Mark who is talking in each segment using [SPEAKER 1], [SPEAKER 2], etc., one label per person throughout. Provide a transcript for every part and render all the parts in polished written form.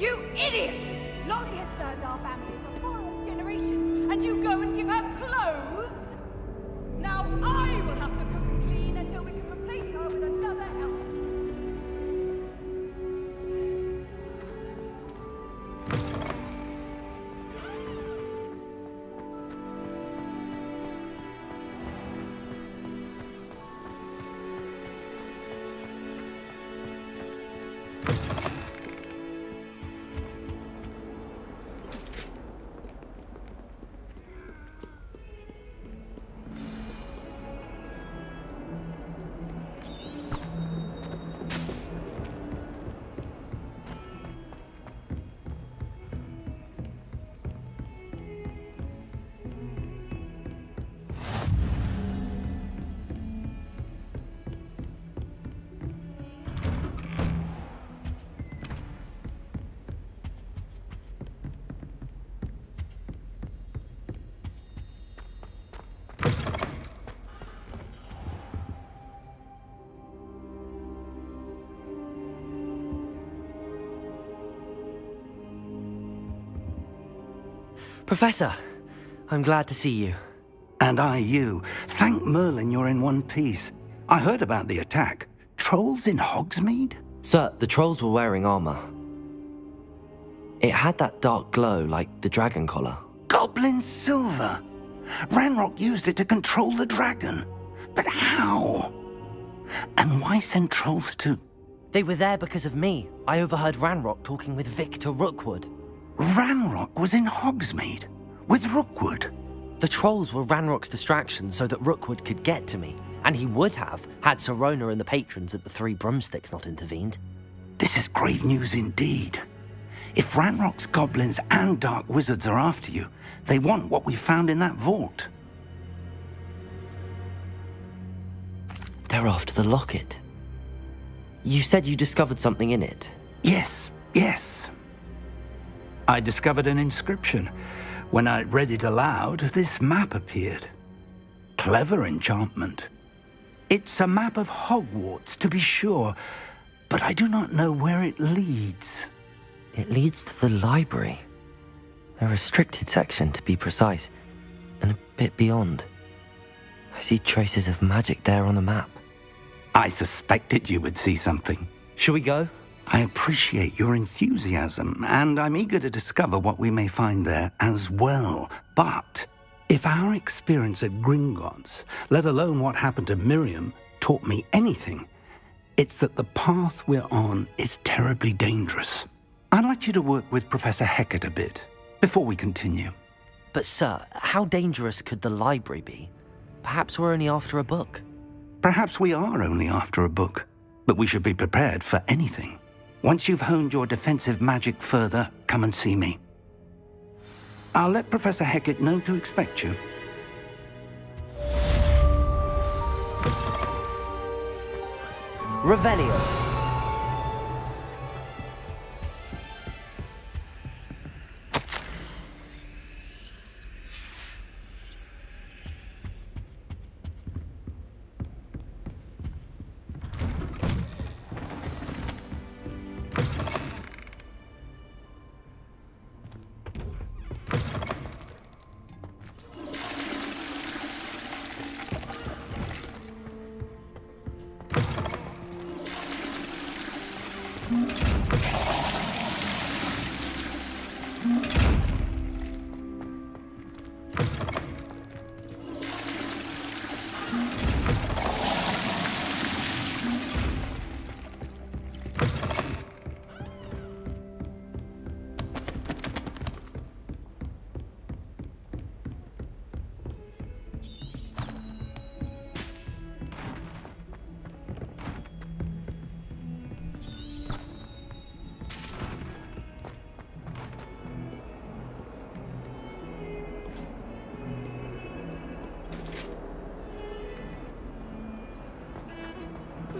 [SPEAKER 1] You idiot! Lottie has served our family for 5 generations, and you go and give her clothes? Now I will have to cook and clean until we can replace her with another elf.
[SPEAKER 2] Professor, I'm glad to see you.
[SPEAKER 3] And I you. Thank Merlin you're in one piece. I heard about the attack. Trolls in Hogsmeade?
[SPEAKER 2] Sir, the trolls were wearing armor. It had that dark glow like the dragon collar.
[SPEAKER 3] Goblin silver! Ranrock used it to control the dragon. But how? And why send trolls to...
[SPEAKER 2] They were there because of me. I overheard Ranrock talking with Victor Rookwood.
[SPEAKER 3] Ranrock was in Hogsmeade? With Rookwood?
[SPEAKER 2] The trolls were Ranrock's distraction so that Rookwood could get to me. And he would have, had Sirona and the patrons at the Three Broomsticks not intervened.
[SPEAKER 3] This is grave news indeed. If Ranrock's goblins and dark wizards are after you, they want what we found in that vault.
[SPEAKER 2] They're after the locket. You said you discovered something in it.
[SPEAKER 3] Yes. I discovered an inscription. When I read it aloud, this map appeared. Clever enchantment. It's a map of Hogwarts, to be sure, but I do not know where it leads.
[SPEAKER 2] It leads to the library. A restricted section, to be precise, and a bit beyond. I see traces of magic there on the map.
[SPEAKER 3] I suspected you would see something.
[SPEAKER 2] Shall we go?
[SPEAKER 3] I appreciate your enthusiasm, and I'm eager to discover what we may find there as well. But if our experience at Gringotts, let alone what happened to Miriam, taught me anything, it's that the path we're on is terribly dangerous. I'd like you to work with Professor Hecat a bit before we continue.
[SPEAKER 2] But sir, how dangerous could the library be? Perhaps we're only after a book.
[SPEAKER 3] Perhaps we are only after a book, but we should be prepared for anything. Once you've honed your defensive magic further, come and see me. I'll let Professor Hecat know to expect you.
[SPEAKER 2] Revelio.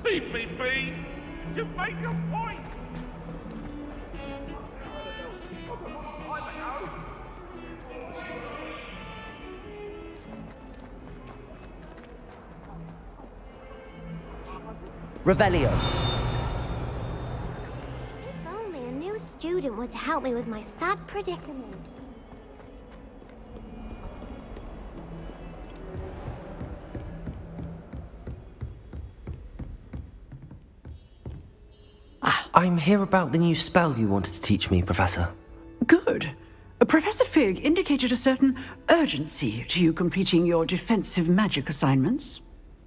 [SPEAKER 4] Leave me be! You make your point!
[SPEAKER 2] Revelio.
[SPEAKER 5] If only a new student were to help me with my sad predicament.
[SPEAKER 2] I'm here about the new spell you wanted to teach me, Professor.
[SPEAKER 6] Good. Professor Fig indicated a certain urgency to you completing your defensive magic assignments.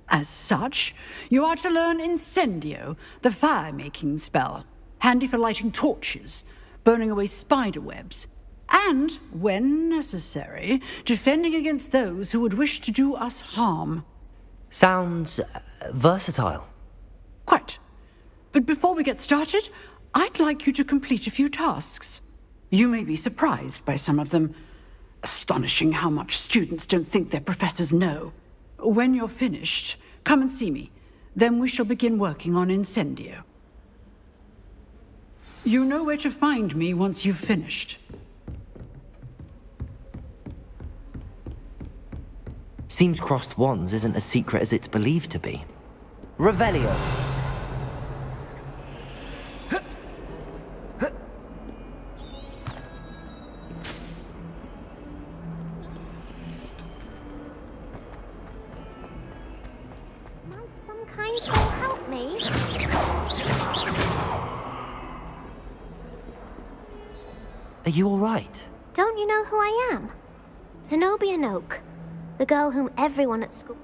[SPEAKER 6] As such, you are to learn Incendio, the fire-making spell, handy for lighting torches, burning away spider webs, and, when necessary, defending against those who would wish to do us harm.
[SPEAKER 2] Sounds versatile.
[SPEAKER 6] Quite. But before we get started, I'd like you to complete a few tasks. You may be surprised by some of them. Astonishing how much students don't think their professors know. When you're finished, come and see me. Then we shall begin working on Incendio. You know where to find me once you've finished.
[SPEAKER 2] Seems crossed wands isn't as secret as it's believed to be. Revelio.
[SPEAKER 5] Some kind will help me.
[SPEAKER 2] Are you all right?
[SPEAKER 5] Don't you know who I am? Zenobia Noak, the girl whom everyone at school...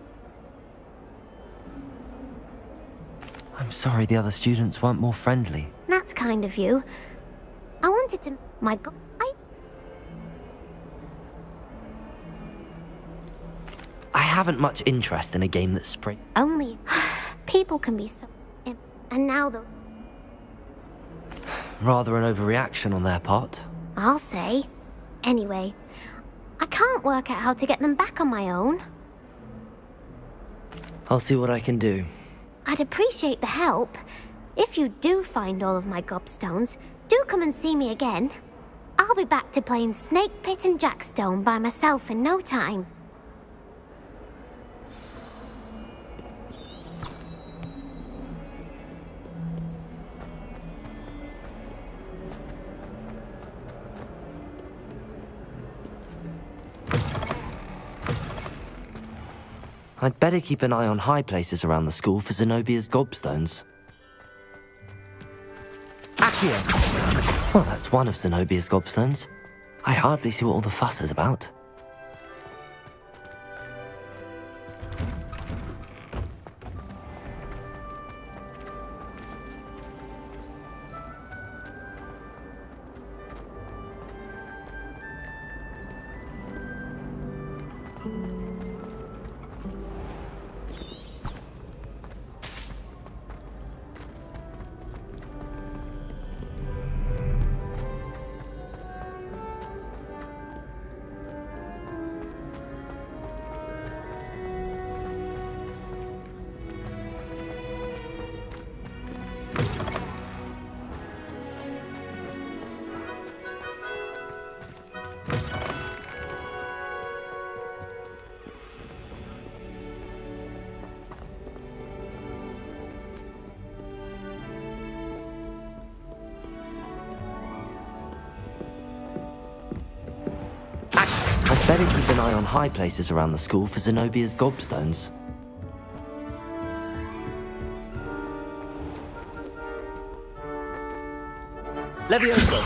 [SPEAKER 2] I'm sorry the other students weren't more friendly.
[SPEAKER 5] That's kind of you. I wanted to... My God,
[SPEAKER 2] I haven't much interest in a game that's spring.
[SPEAKER 5] Only... People can be so... And now the...
[SPEAKER 2] Rather an overreaction on their part.
[SPEAKER 5] I'll say. Anyway, I can't work out how to get them back on my own.
[SPEAKER 2] I'll see what I can do.
[SPEAKER 5] I'd appreciate the help. If you do find all of my gobstones, do come and see me again. I'll be back to playing Snake Pit and Jackstone by myself in no time.
[SPEAKER 2] I'd better keep an eye on high places around the school for Zenobia's gobstones. Accio! Well, that's one of Zenobia's gobstones. I hardly see what all the fuss is about. I'd better keep an eye on high places around the school for Zenobia's gobstones. Levioso!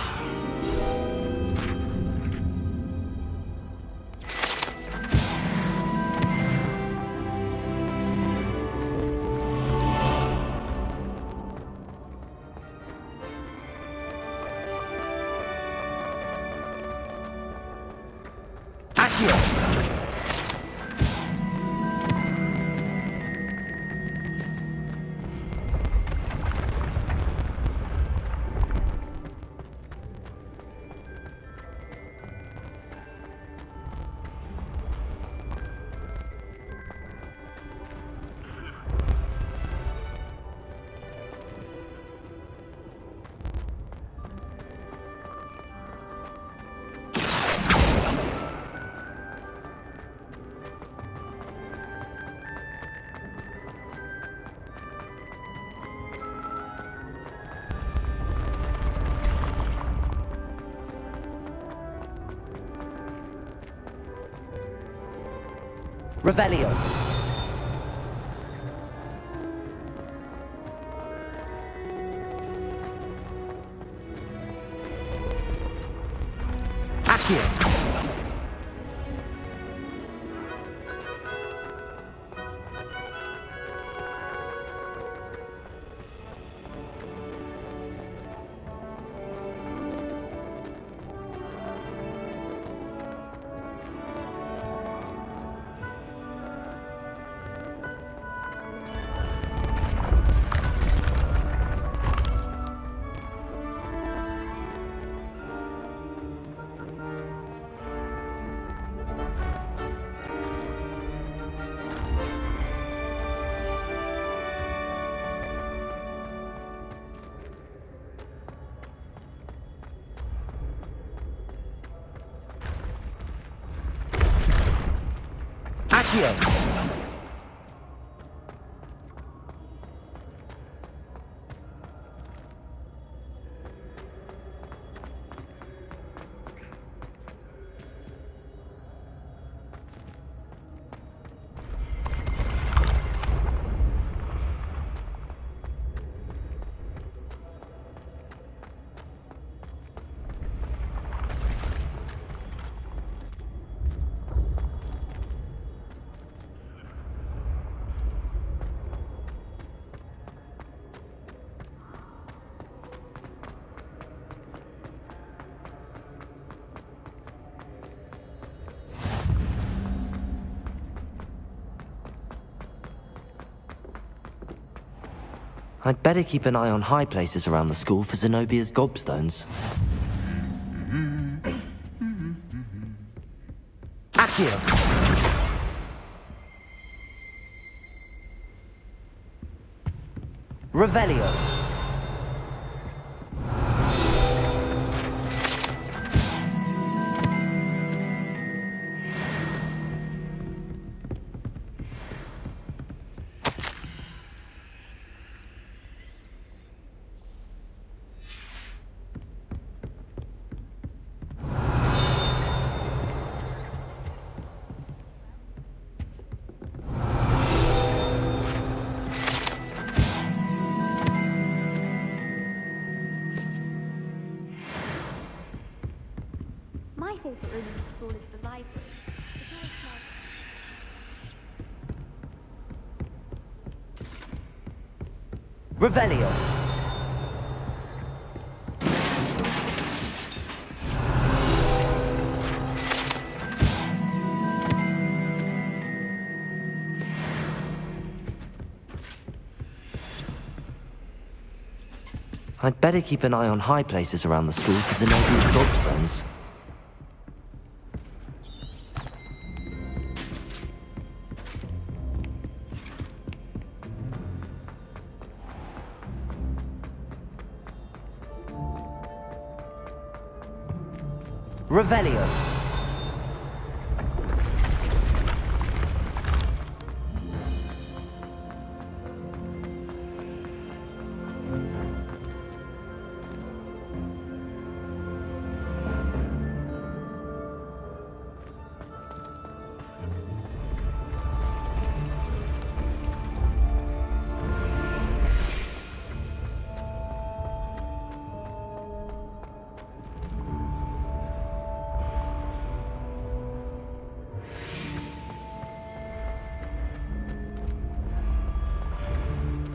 [SPEAKER 2] Revelio. Accio. Accio. I'd better keep an eye on high places around the school for Zenobia's gobstones. Accio! Revelio!
[SPEAKER 5] My favourite room in the school is the library.
[SPEAKER 2] Revelio! I'd better keep an eye on high places around the school for Zenobia's gobstones. Revelio!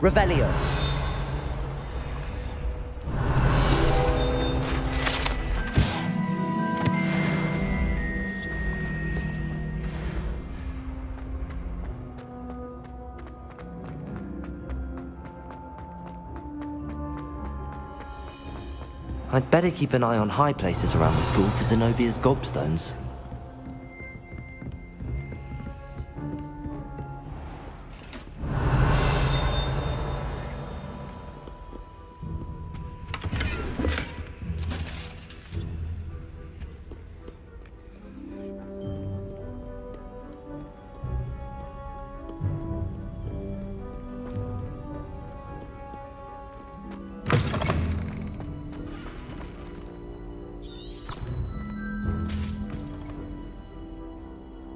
[SPEAKER 2] Revelio! I'd better keep an eye on high places around the school for Zenobia's gobstones.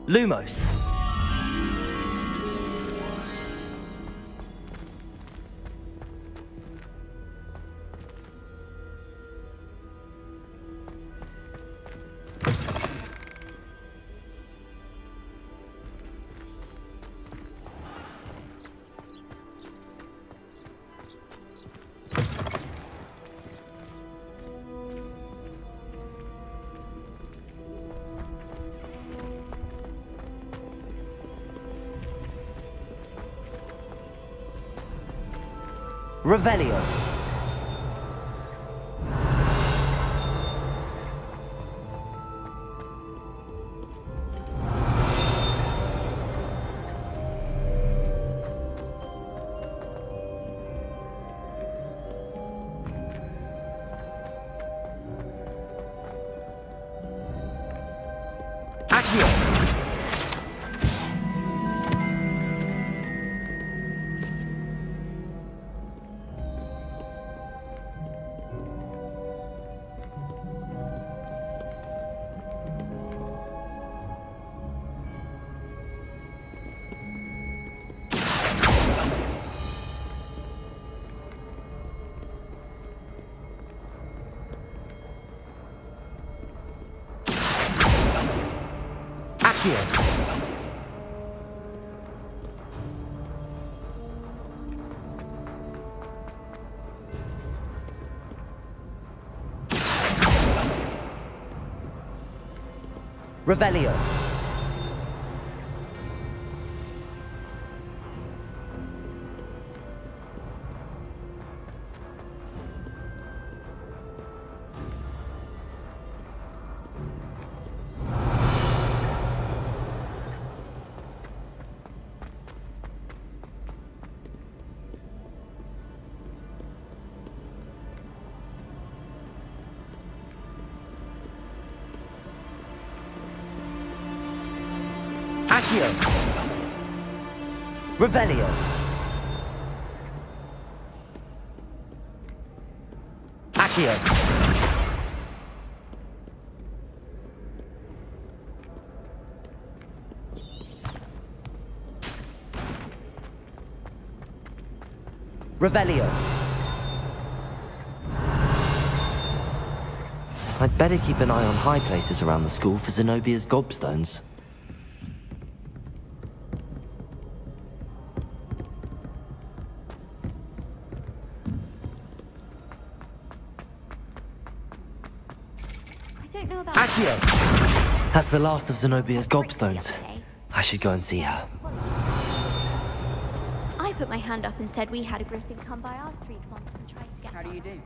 [SPEAKER 2] Lumos! Revelio. Accio. Accio. Revelio. Accio. Revelio. Accio. Revelio. I'd better keep an eye on high places around the school for Zenobia's gobstones. Accio! That's the last of Zenobia's gobstones. I should go and see her.
[SPEAKER 7] I put my hand up and said we had a griffin come by our street once and tried to get
[SPEAKER 8] How do you do?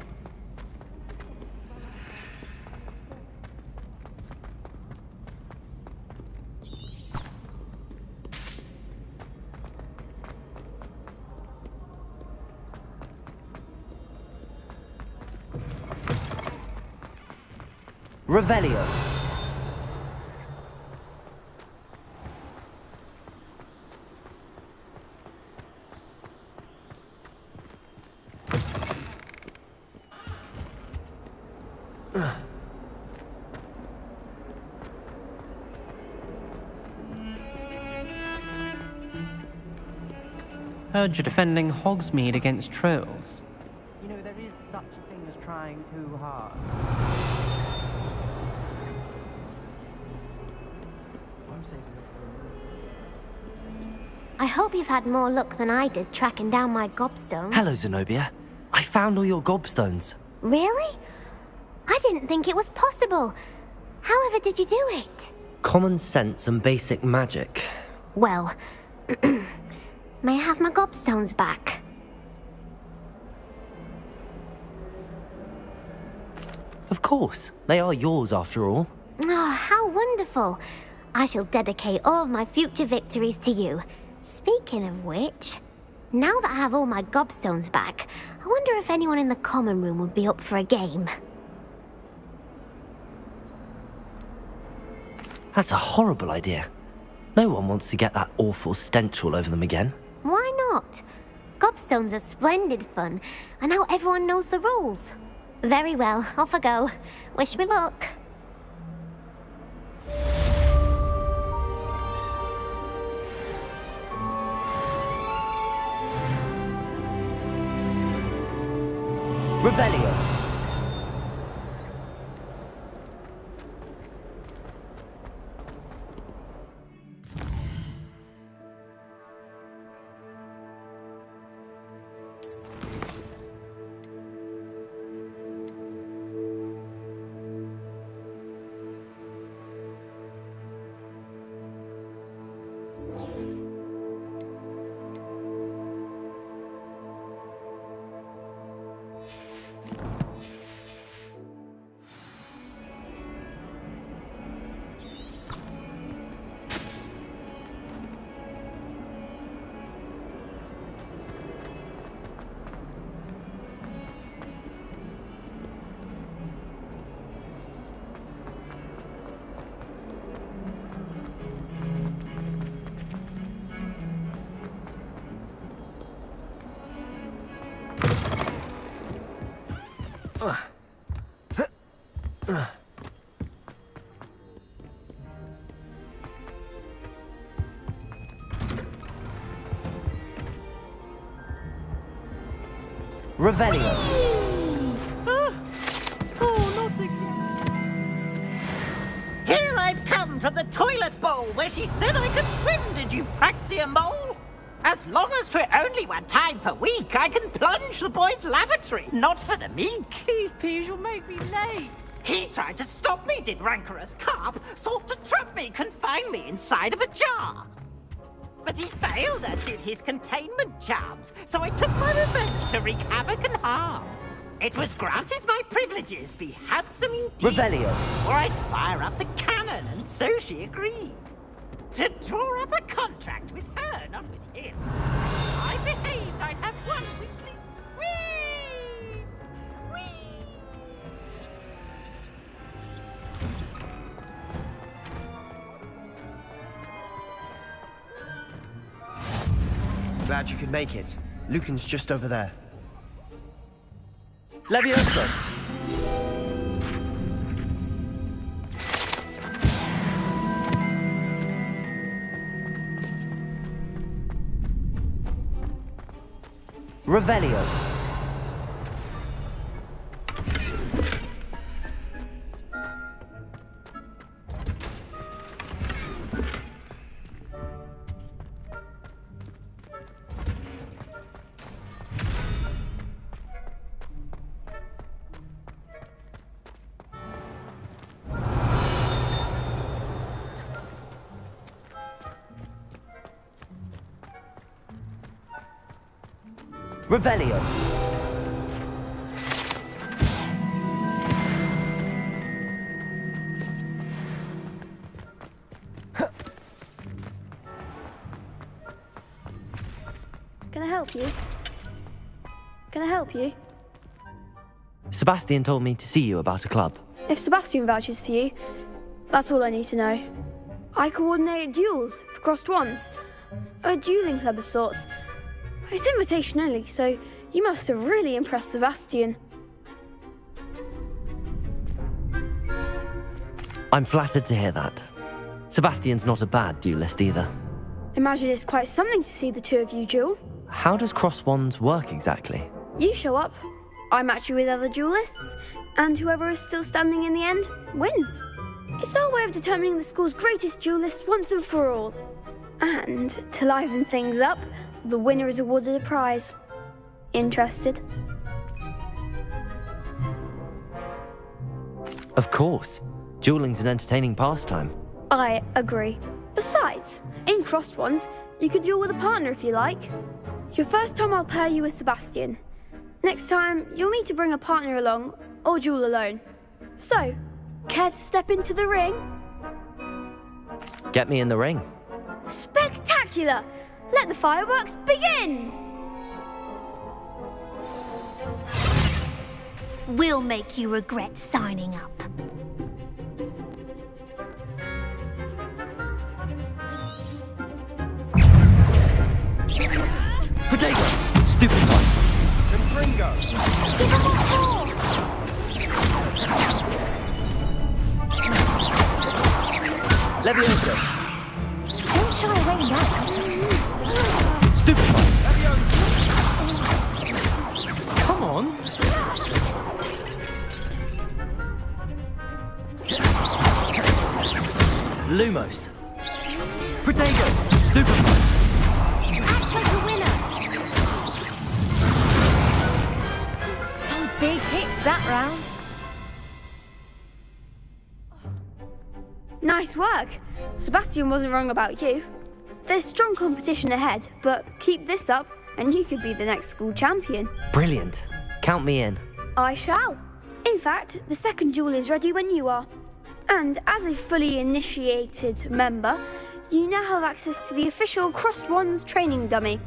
[SPEAKER 2] Revelio.
[SPEAKER 9] Heard you're defending Hogsmeade against trolls. You know, there is such a thing as trying too hard.
[SPEAKER 5] I hope you've had more luck than I did tracking down my gobstones.
[SPEAKER 2] Hello, Zenobia. I found all your gobstones.
[SPEAKER 5] Really? I didn't think it was possible. However did you do it?
[SPEAKER 2] Common sense and basic magic.
[SPEAKER 5] Well, may I have my gobstones back?
[SPEAKER 2] Of course. They are yours after all.
[SPEAKER 5] Oh, how wonderful. I shall dedicate all of my future victories to you. Speaking of which, now that I have all my gobstones back, I wonder if anyone in the common room would be up for a game.
[SPEAKER 2] That's a horrible idea. No one wants to get that awful stench all over them again.
[SPEAKER 5] Why not? Gobstones are splendid fun, and now everyone knows the rules. Very well, off I go. Wish me luck.
[SPEAKER 2] Revelio. Revelio.
[SPEAKER 8] Here I've come from the toilet bowl where she said I could swim, did you praxia mole? As long as for only 1 time per week, I can plunge the boy's lavatory, not for the meek.
[SPEAKER 9] Please, Peeves, you'll make me late.
[SPEAKER 8] He tried to stop me, did rancorous carp, sought to trap me, confine me inside of a jar. But he failed, as did his containment charms, so I took my revenge to wreak havoc and harm. It was granted my privileges be handsome indeed,
[SPEAKER 2] Revelio.
[SPEAKER 8] or I'd fire up the cannon, and so she agreed. To draw up a contract with her, not with him. I behaved I'd have 1 weekly swing! Whee!
[SPEAKER 10] Glad you could make it. Lucan's just over there. Levioso!
[SPEAKER 2] Revelio. Revelio.
[SPEAKER 11] Can I help you? Can I help you?
[SPEAKER 2] Sebastian told me to see you about a club.
[SPEAKER 11] If Sebastian vouches for you, that's all I need to know. I coordinate duels for crossed ones. A dueling club of sorts. It's invitation only, so you must have really impressed Sebastian.
[SPEAKER 2] I'm flattered to hear that. Sebastian's not a bad duelist either.
[SPEAKER 11] Imagine it's quite something to see the 2 of you duel.
[SPEAKER 2] How does cross wands work exactly?
[SPEAKER 11] You show up, I match you with other duelists, and whoever is still standing in the end wins. It's our way of determining the school's greatest duelist once and for all. And to liven things up, the winner is awarded a prize. Interested?
[SPEAKER 2] Of course. Dueling's an entertaining pastime.
[SPEAKER 11] I agree. Besides, in crossed ones, you can duel with a partner if you like. Your first time I'll pair you with Sebastian. Next time, you'll need to bring a partner along, or duel alone. So, care to step into the ring?
[SPEAKER 2] Get me in the ring.
[SPEAKER 11] Spectacular! Let the fireworks begin!
[SPEAKER 5] We'll make you regret signing up.
[SPEAKER 2] Protego! Stupid one!
[SPEAKER 10] Gringo!
[SPEAKER 5] Give him a call!
[SPEAKER 2] Levioso!
[SPEAKER 5] Don't shy away now.
[SPEAKER 2] Stupid one! Come on! Lumos! Protego! Stupid one!
[SPEAKER 5] Act like a winner. Some big hits that round.
[SPEAKER 11] Nice work. Sebastian wasn't wrong about you. There's strong competition ahead, but keep this up and you could be the next school champion.
[SPEAKER 2] Brilliant. Count me in.
[SPEAKER 11] I shall. In fact, the second duel is ready when you are. And as a fully initiated member, you now have access to the official Crossed Wands training dummy.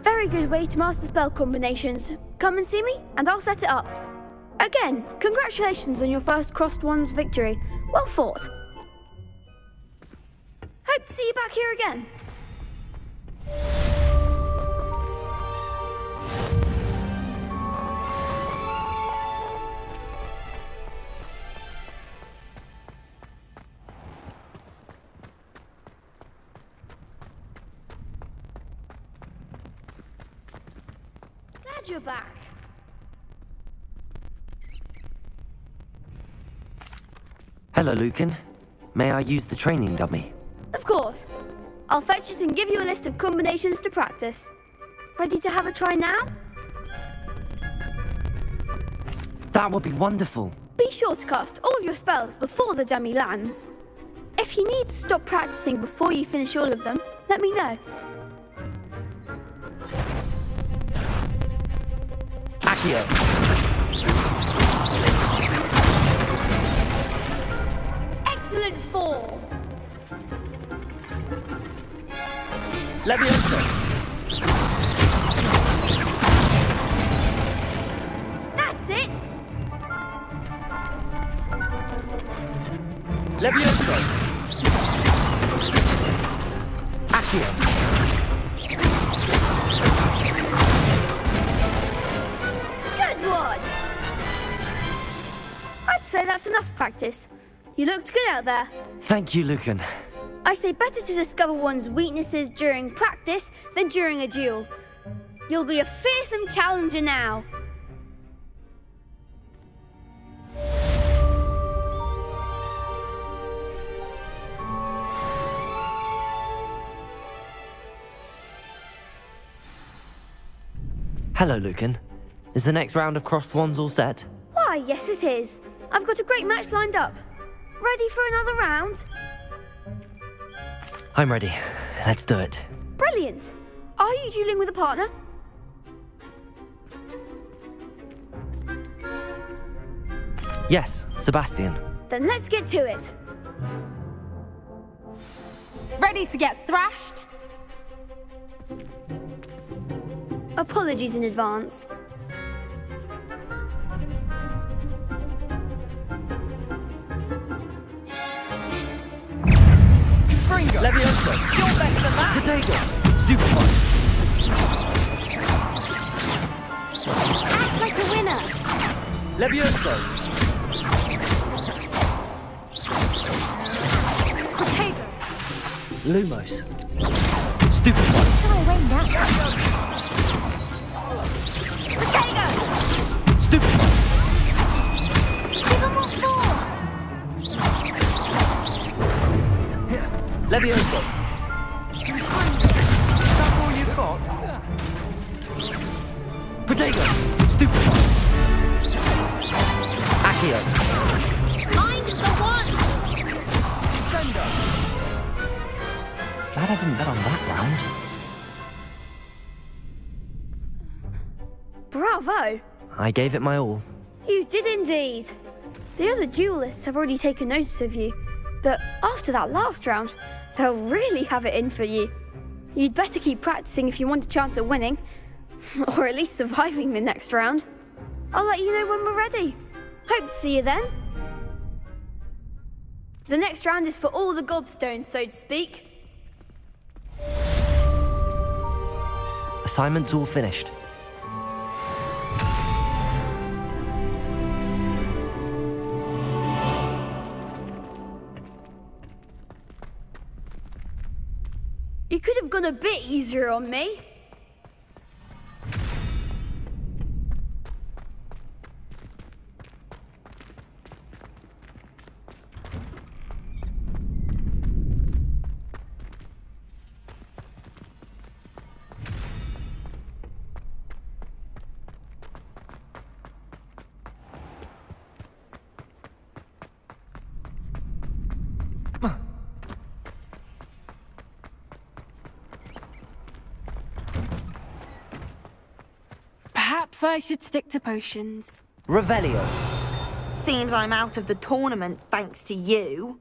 [SPEAKER 11] Very good way to master spell combinations. Come and see me, and I'll set it up. Again, congratulations on your first Crossed Wands victory. Well fought. Hope to see you back here again. Glad you're back.
[SPEAKER 2] Hello, Lucan. May I use the training dummy?
[SPEAKER 11] Of course. I'll fetch it and give you a list of combinations to practice. Ready to have a try now?
[SPEAKER 2] That would be wonderful.
[SPEAKER 11] Be sure to cast all your spells before the dummy lands. If you need to stop practicing before you finish all of them, let me know.
[SPEAKER 2] Accio.
[SPEAKER 11] Excellent form.
[SPEAKER 2] Levioso.
[SPEAKER 11] That's it.
[SPEAKER 2] Levioso. Accio.
[SPEAKER 11] Good one. I'd say that's enough practice. You looked good out there.
[SPEAKER 2] Thank you, Lucan.
[SPEAKER 11] I say better to discover one's weaknesses during practice than during a duel. You'll be a fearsome challenger now.
[SPEAKER 2] Hello, Lucan. Is the next round of crossed wands all set?
[SPEAKER 11] Why, yes it is. I've got a great match lined up. Ready for another round?
[SPEAKER 2] I'm ready. Let's do it.
[SPEAKER 11] Brilliant. Are you dueling with a partner?
[SPEAKER 2] Yes, Sebastian.
[SPEAKER 11] Then let's get to it.
[SPEAKER 1] Ready to get thrashed?
[SPEAKER 11] Apologies in advance.
[SPEAKER 2] Levioso.
[SPEAKER 8] You're better than that.
[SPEAKER 2] Potato. Stupefy.
[SPEAKER 5] Act like a winner.
[SPEAKER 2] Levioso.
[SPEAKER 1] Potato.
[SPEAKER 2] Lumos. Stupefy.
[SPEAKER 5] Shall I win now?
[SPEAKER 1] Potato.
[SPEAKER 2] Stupefy.
[SPEAKER 5] Give them what for?
[SPEAKER 2] Levioso.
[SPEAKER 10] That's all you've got?
[SPEAKER 2] Potato. Stupefy. Accio.
[SPEAKER 5] Mind the one.
[SPEAKER 10] Sender.
[SPEAKER 2] Glad I didn't bet on that round.
[SPEAKER 11] Bravo.
[SPEAKER 2] I gave it my all.
[SPEAKER 11] You did indeed. The other duelists have already taken notice of you, but after that last round, they'll really have it in for you. You'd better keep practicing if you want a chance at winning, or at least surviving the next round. I'll let you know when we're ready. Hope to see you then. The next round is for all the gobstones, so to speak.
[SPEAKER 2] Assignment's all finished.
[SPEAKER 11] You could have gone a bit easier on me.
[SPEAKER 1] Perhaps I should stick to potions.
[SPEAKER 2] Revelio.
[SPEAKER 12] Seems I'm out of the tournament thanks to you.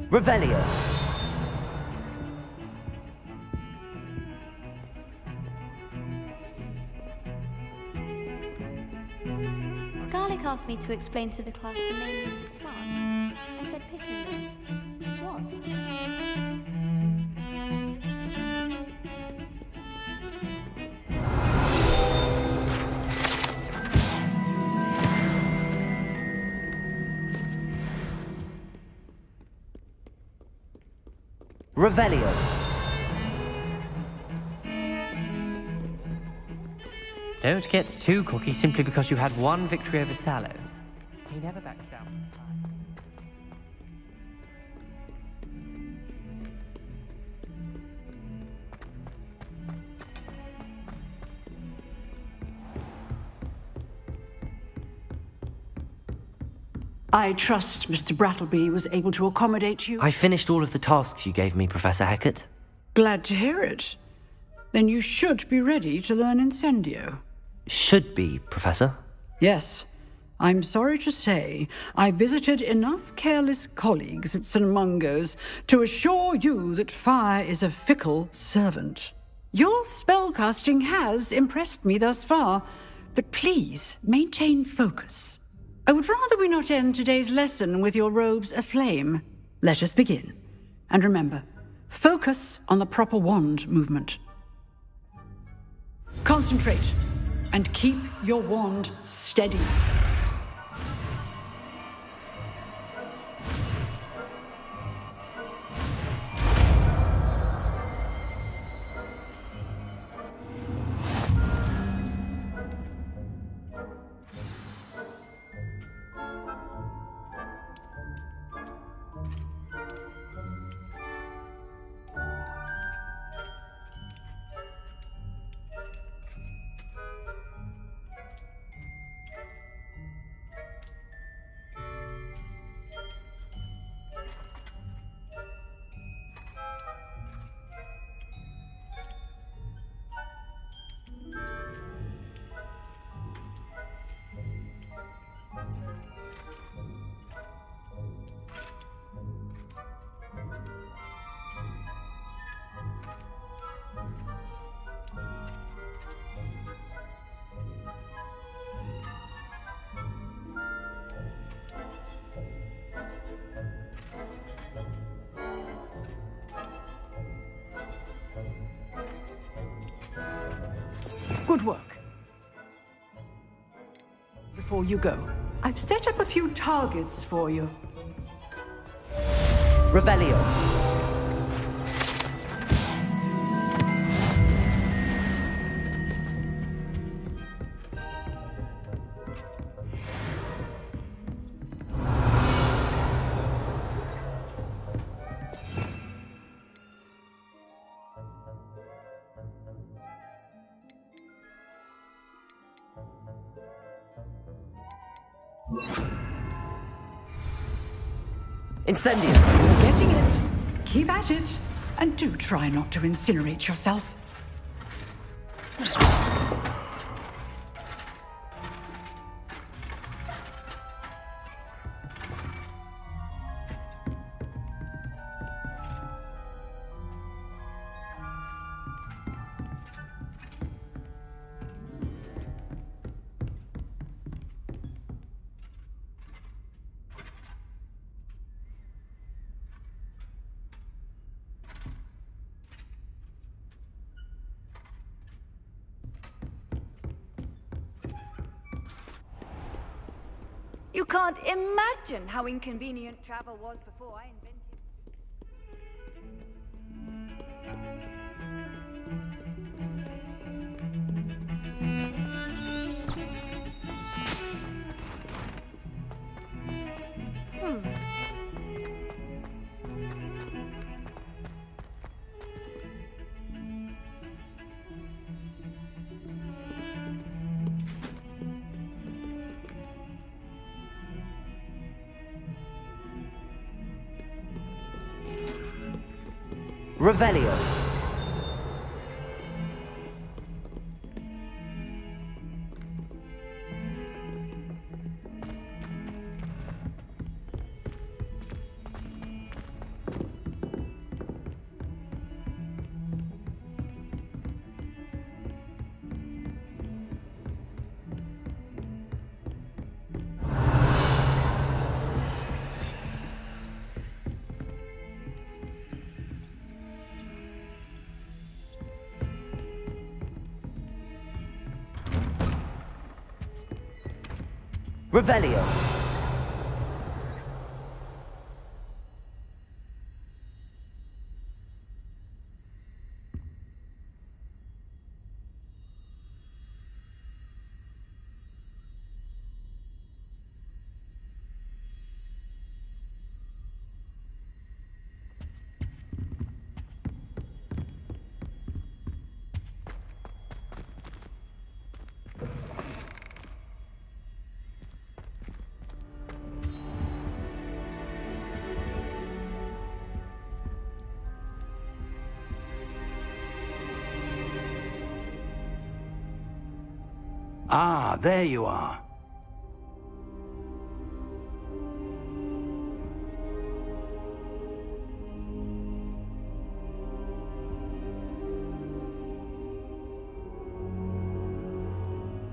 [SPEAKER 2] Revelio.
[SPEAKER 7] Garlic asked me to explain to the class the name of the plant. I said picking them. What?
[SPEAKER 2] Revelio.
[SPEAKER 9] Don't get too cocky simply because you had one victory over Sallow. He never backs down.
[SPEAKER 6] I trust Mr. Brattleby was able to accommodate you.
[SPEAKER 2] I finished all of the tasks you gave me, Professor Hecat.
[SPEAKER 6] Glad to hear it. Then you should be ready to learn Incendio.
[SPEAKER 2] Should be, Professor.
[SPEAKER 6] Yes. I'm sorry to say, I visited enough careless colleagues at St. Mungo's to assure you that fire is a fickle servant. Your spellcasting has impressed me thus far, but please maintain focus. I would rather we not end today's lesson with your robes aflame. Let us begin. And remember, focus on the proper wand movement. Concentrate, and keep your wand steady. Good work. Before you go, I've set up a few targets for you.
[SPEAKER 2] Revelio. Incendio!
[SPEAKER 6] You're getting it. Keep at it. And do try not to incinerate yourself.
[SPEAKER 1] You can't imagine how inconvenient travel was before I invented.
[SPEAKER 2] Revelio. Revelio.
[SPEAKER 3] Ah, there you are.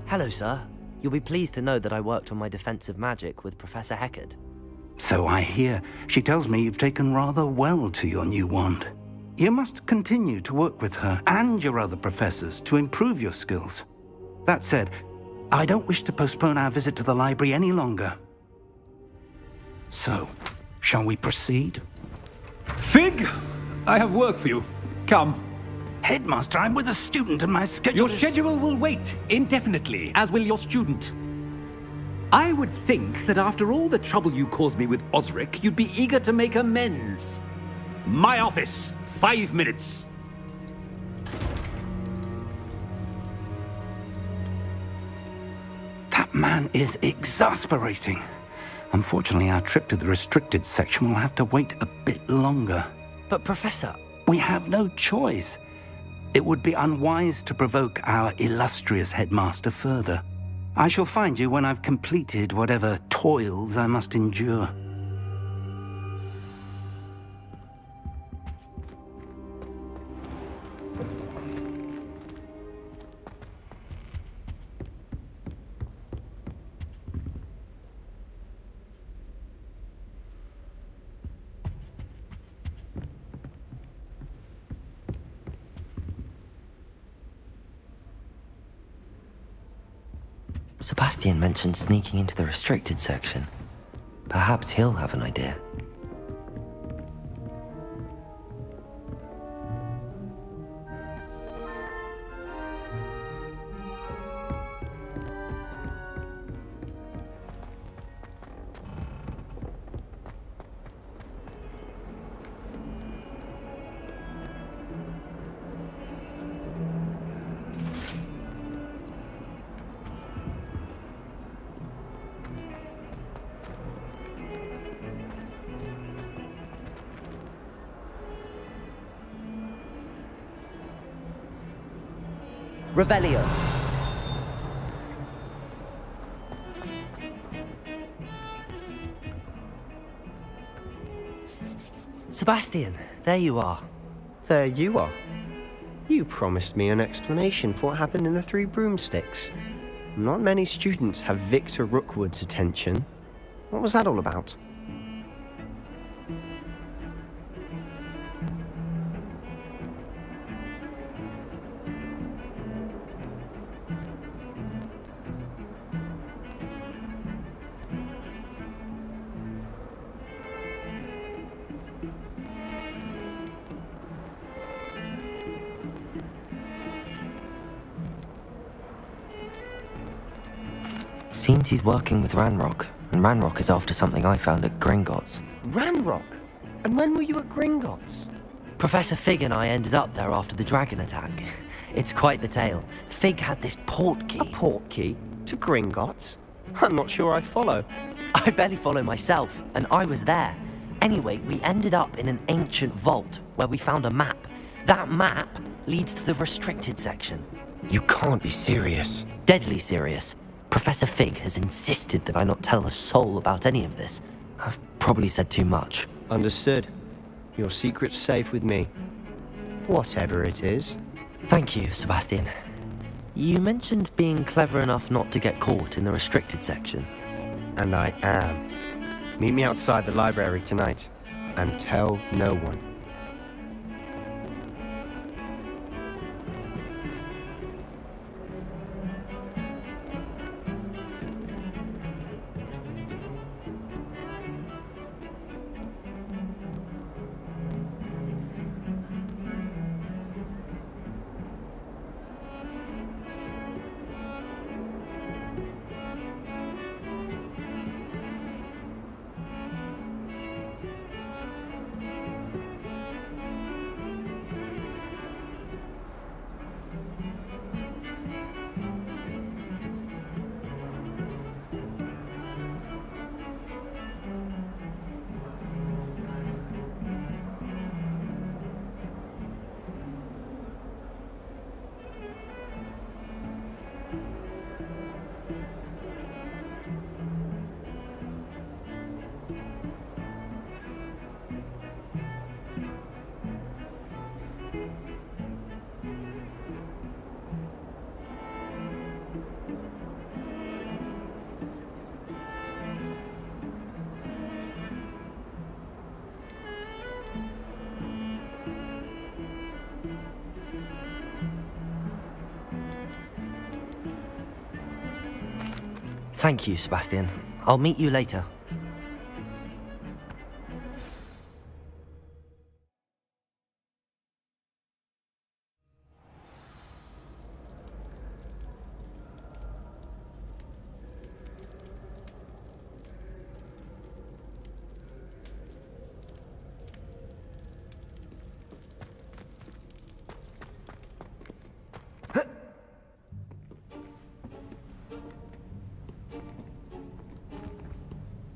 [SPEAKER 2] Hello, sir. You'll be pleased to know that I worked on my defensive magic with Professor Heckard.
[SPEAKER 3] So I hear. She tells me you've taken rather well to your new wand. You must continue to work with her and your other professors to improve your skills. That said, I don't wish to postpone our visit to the library any longer. So, shall we proceed?
[SPEAKER 13] Fig, I have work for you. Come.
[SPEAKER 3] Headmaster, I'm with a student and my schedule
[SPEAKER 13] Your schedule will wait indefinitely, as will your student. I would think that after all the trouble you caused me with Osric, you'd be eager to make amends. My office, 5 minutes.
[SPEAKER 3] That man is exasperating. Unfortunately, our trip to the restricted section will have to wait a bit longer.
[SPEAKER 2] But Professor...
[SPEAKER 3] We have no choice. It would be unwise to provoke our illustrious headmaster further. I shall find you when I've completed whatever toils I must endure.
[SPEAKER 2] Sebastian mentioned sneaking into the restricted section. Perhaps he'll have an idea. Revelio. Sebastian, there you are.
[SPEAKER 14] There you are. You promised me an explanation for what happened in the Three Broomsticks. Not many students have Victor Rookwood's attention. What was that all about?
[SPEAKER 2] Seems he's working with Ranrock, and Ranrock is after something I found at Gringotts.
[SPEAKER 14] Ranrock? And when were you at Gringotts?
[SPEAKER 2] Professor Fig and I ended up there after the dragon attack. It's quite the tale. Fig had this port key.
[SPEAKER 14] A port key? To Gringotts? I'm not sure I follow.
[SPEAKER 2] I barely follow myself, and I was there. Anyway, we ended up in an ancient vault where we found a map. That map leads to the restricted section.
[SPEAKER 14] You can't be serious.
[SPEAKER 2] Deadly serious. Professor Fig has insisted that I not tell a soul about any of this. I've probably said too much.
[SPEAKER 14] Understood. Your secret's safe with me. Whatever it is.
[SPEAKER 2] Thank you, Sebastian. You mentioned being clever enough not to get caught in the restricted section.
[SPEAKER 14] And I am. Meet me outside the library tonight, and tell no one.
[SPEAKER 2] Thank you, Sebastian. I'll meet you later.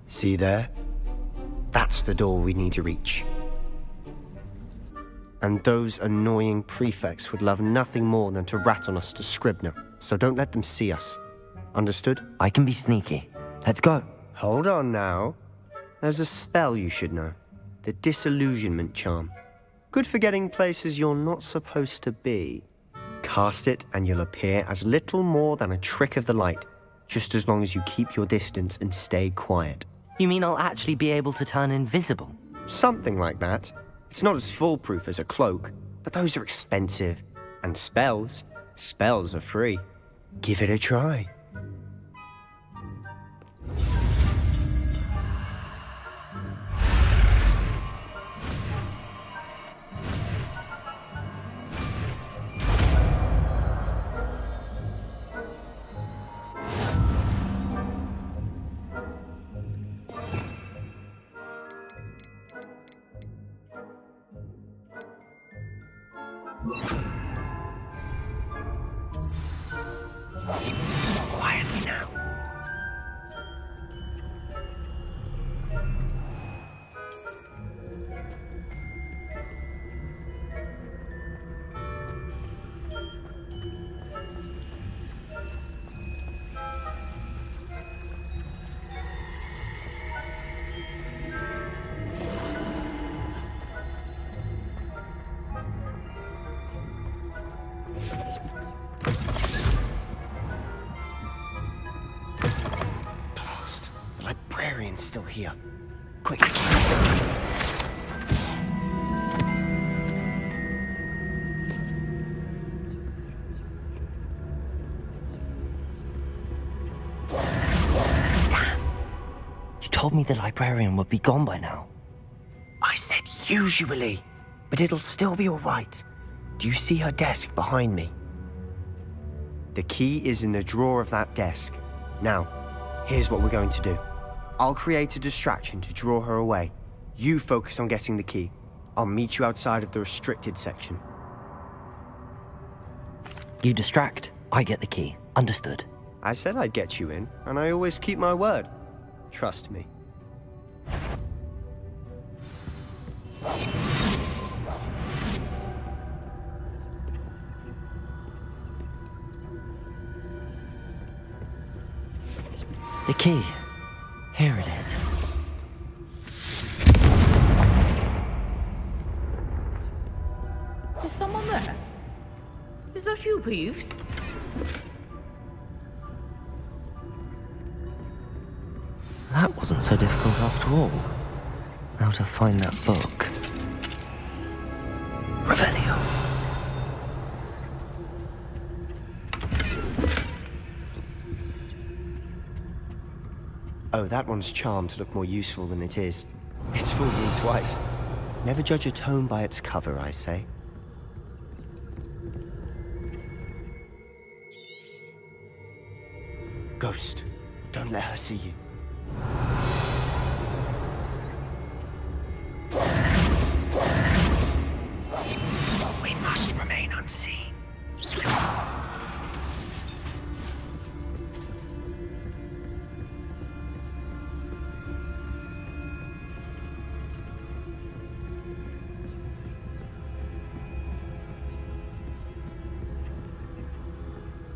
[SPEAKER 14] See there? That's the door we need to reach. And those annoying prefects would love nothing more than to rat on us to Scribner, so don't let them see us. Understood?
[SPEAKER 2] I can be sneaky. Let's go.
[SPEAKER 14] Hold on now. There's a spell you should know. The Disillusionment Charm. Good for getting places you're not supposed to be. Cast it and you'll appear as little more than a trick of the light, just as long as you keep your distance and stay quiet.
[SPEAKER 2] You mean I'll actually be able to turn invisible?
[SPEAKER 14] Something like that. It's not as foolproof as a cloak, but those are expensive. And spells are free. Give it a try. Quietly now. The librarian's still here. Quick, please.
[SPEAKER 2] You told me the librarian would be gone by now.
[SPEAKER 14] I said usually, but it'll still be all right. Do you see her desk behind me? The key is in the drawer of that desk. Now, here's what we're going to do. I'll create a distraction to draw her away. You focus on getting the key. I'll meet you outside of the restricted section.
[SPEAKER 2] You distract, I get the key. Understood.
[SPEAKER 14] I said I'd get you in, and I always keep my word. Trust me.
[SPEAKER 2] The key. Here it is.
[SPEAKER 1] Is someone there? Is that you, Peeves?
[SPEAKER 2] That wasn't so difficult after all. Now to find that book. Revelio.
[SPEAKER 14] Oh, that one's charmed to look more useful than it is. It's fooled me twice. Never judge a tome by its cover, I say. Ghost, don't let her see you. We must remain unseen.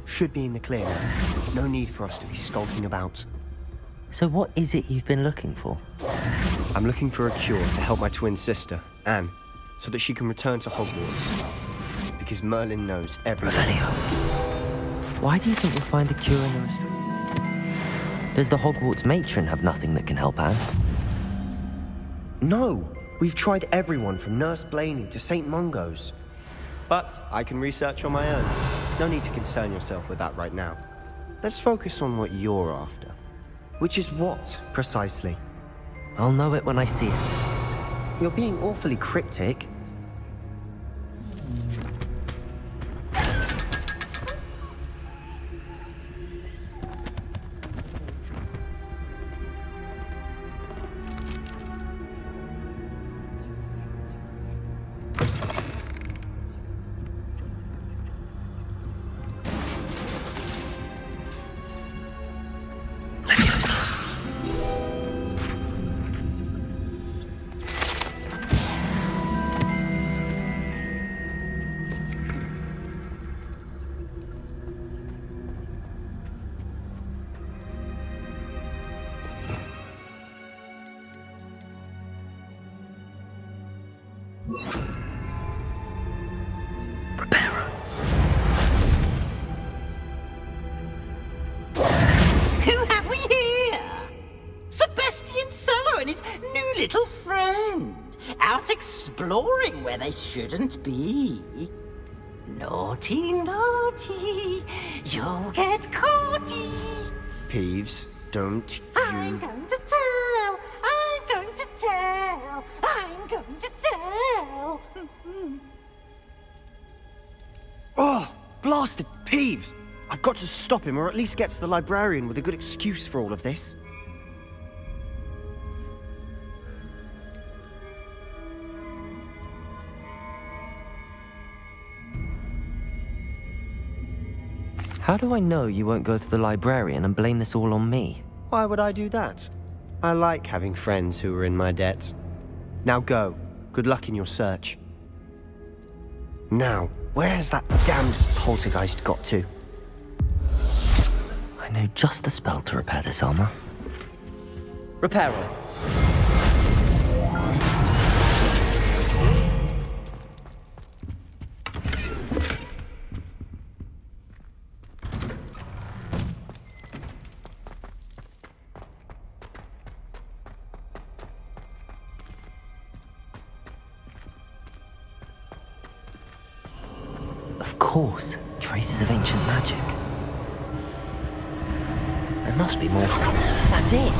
[SPEAKER 14] Should be in the clear now. No need for us to be skulking about.
[SPEAKER 2] So what is it you've been looking for?
[SPEAKER 14] I'm looking for a cure to help my twin sister, Anne, so that she can return to Hogwarts. Because Merlin knows everything.
[SPEAKER 2] Why do you think we'll find a cure in the restriction? Does the Hogwarts matron have nothing that can help Anne?
[SPEAKER 14] No! We've tried everyone from Nurse Blaney to St. Mungo's. But I can research on my own. No need to concern yourself with that right now. Let's focus on what you're after. Which is what, precisely?
[SPEAKER 2] I'll know it when I see it.
[SPEAKER 14] You're being awfully cryptic.
[SPEAKER 8] Who have we here? Sebastian Solo and his new little friend. Out exploring where they shouldn't be. Naughty, naughty. You'll get caughty.
[SPEAKER 14] Peeves, don't you...
[SPEAKER 8] I'm going to tell. I'm going to tell. I'm going to tell.
[SPEAKER 14] Oh, blasted Peeves! I've got to stop him, or at least get to the librarian with a good excuse for all of this.
[SPEAKER 2] How do I know you won't go to the librarian and blame this all on me?
[SPEAKER 14] Why would I do that? I like having friends who are in my debt. Now go. Good luck in your search. Now, where's that damned poltergeist got to?
[SPEAKER 2] I know just the spell to repair this armor.
[SPEAKER 14] Repair it.
[SPEAKER 2] Of course, traces of ancient magic. There must be more to it. That's it!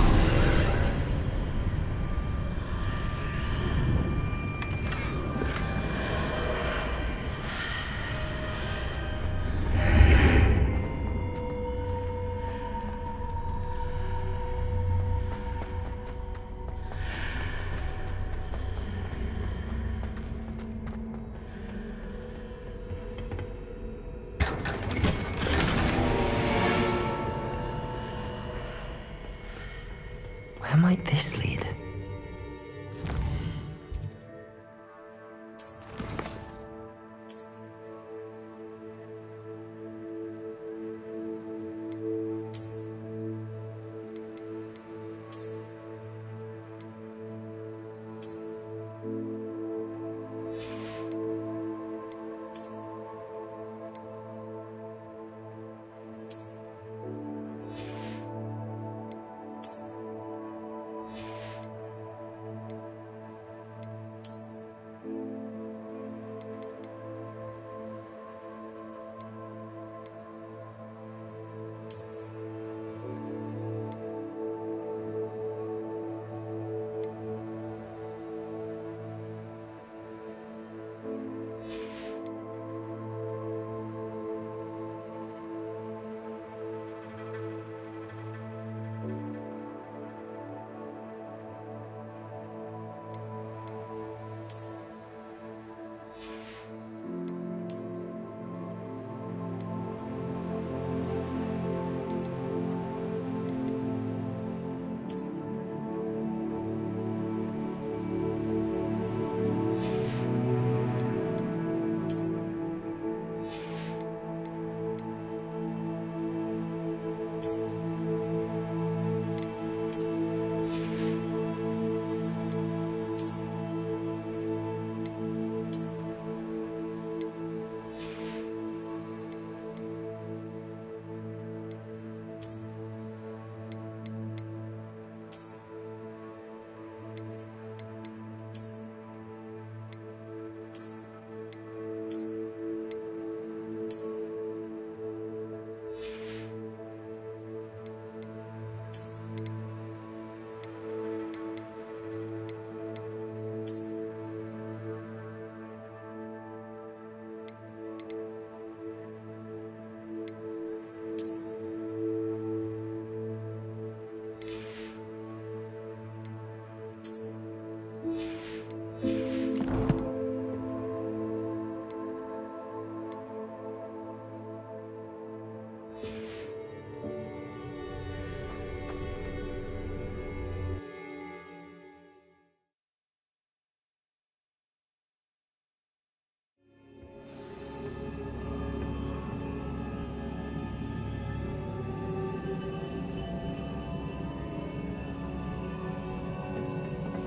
[SPEAKER 2] Where might this lead?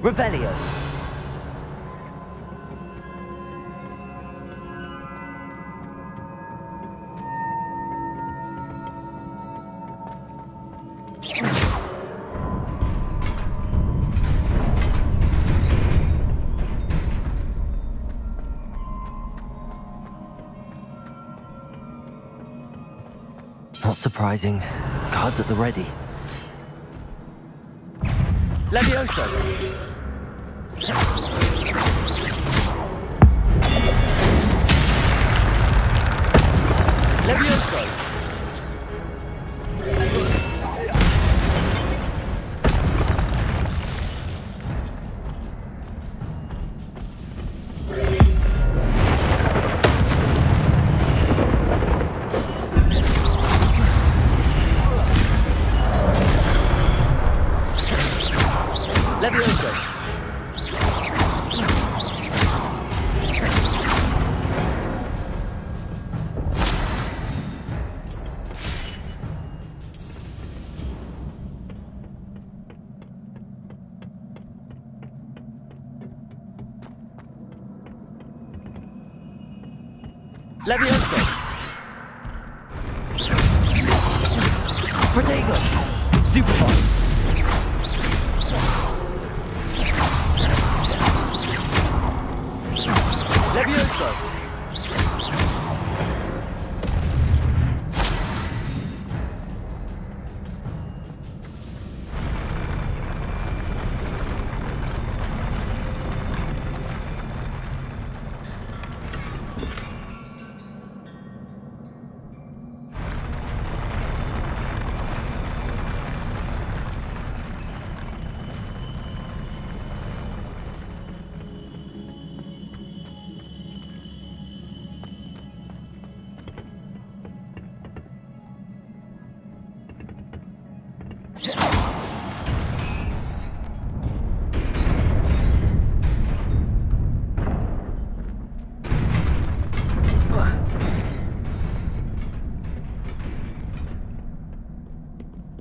[SPEAKER 2] Revelio. Not surprising. Guards at the ready.
[SPEAKER 10] Levioso! Levioso! Levioso! Levioso! Protego! Stupefy! Levioso!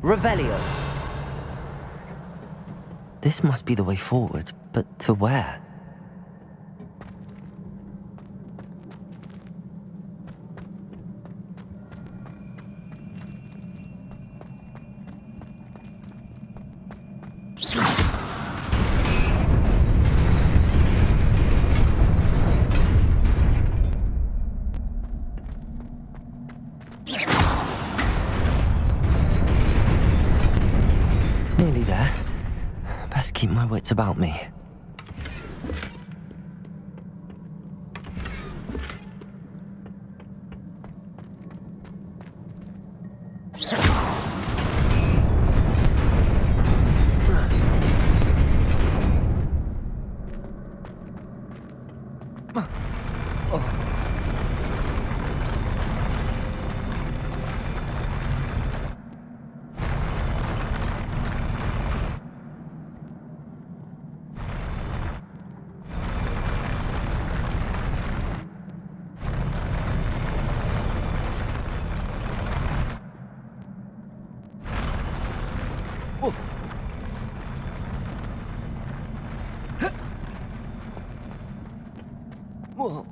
[SPEAKER 2] Revelio. This must be the way forward, but to where? Nearly there. Best keep my wits about me. Whoa.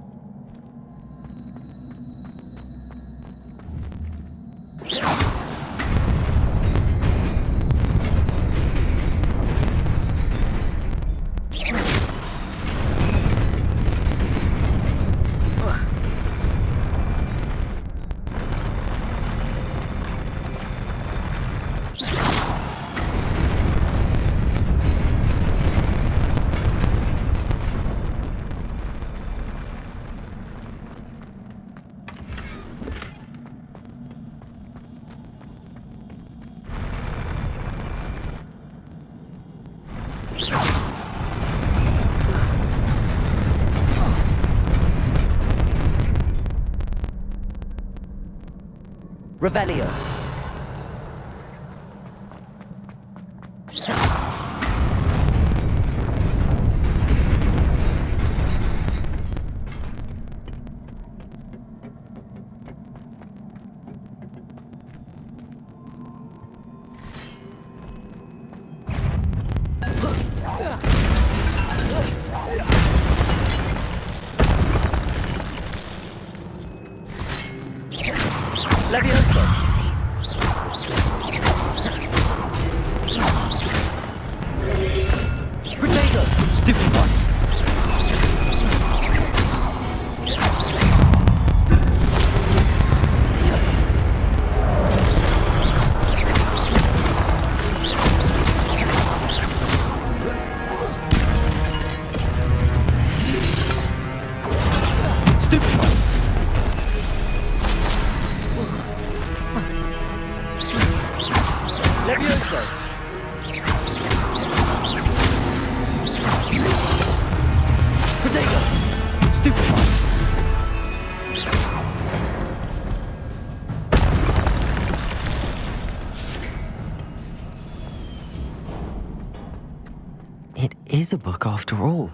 [SPEAKER 2] Revelio.
[SPEAKER 10] Potato! Stupid one! Stupid one! Levioso! Potato! Stupid one!
[SPEAKER 2] It is a book after all.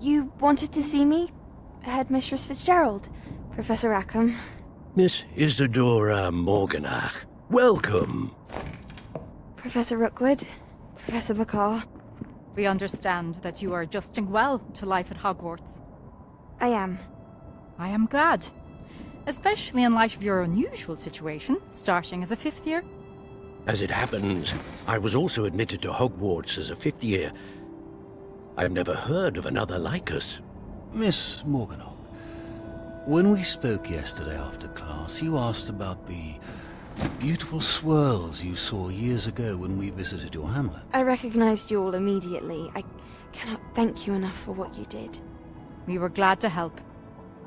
[SPEAKER 15] You wanted to see me? Headmistress Fitzgerald, Professor Rackham.
[SPEAKER 16] Miss Isadora Morganach, welcome.
[SPEAKER 15] Professor Rookwood, Professor Bakar.
[SPEAKER 17] We understand that you are adjusting well to life at Hogwarts.
[SPEAKER 15] I am.
[SPEAKER 17] I am glad. Especially in light of your unusual situation, starting as a 5th year.
[SPEAKER 16] As it happens, I was also admitted to Hogwarts as a 5th year. I've never heard of another like us.
[SPEAKER 18] Miss Morganach, when we spoke yesterday after class, you asked about the beautiful swirls you saw years ago when we visited your hamlet.
[SPEAKER 15] I recognized you all immediately. I cannot thank you enough for what you did.
[SPEAKER 17] We were glad to help.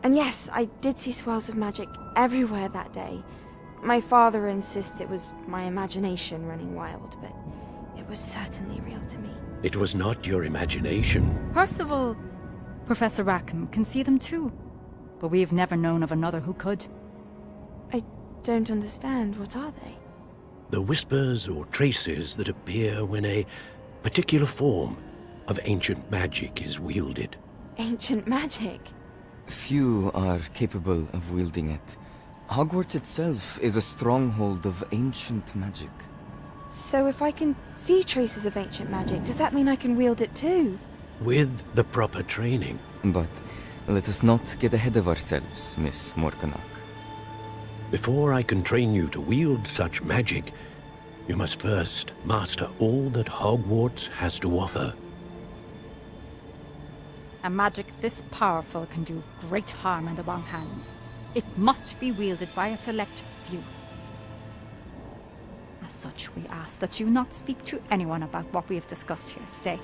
[SPEAKER 15] And yes, I did see swirls of magic everywhere that day. My father insists it was my imagination running wild, but it was certainly real to me.
[SPEAKER 16] It was not your imagination.
[SPEAKER 17] Percival, Professor Rackham can see them too. But we've never known of another who could.
[SPEAKER 15] I don't understand. What are they?
[SPEAKER 16] The whispers or traces that appear when a particular form of ancient magic is wielded.
[SPEAKER 15] Ancient magic?
[SPEAKER 19] Few are capable of wielding it. Hogwarts itself is a stronghold of ancient magic.
[SPEAKER 15] So if I can see traces of ancient magic, does that mean I can wield it too?
[SPEAKER 16] With the proper training.
[SPEAKER 19] But let us not get ahead of ourselves, Miss Morganach.
[SPEAKER 16] Before I can train you to wield such magic, you must first master all that Hogwarts has to offer.
[SPEAKER 17] A magic this powerful can do great harm in the wrong hands. It must be wielded by a select few. As such, we ask that you not speak to anyone about what we have discussed here today.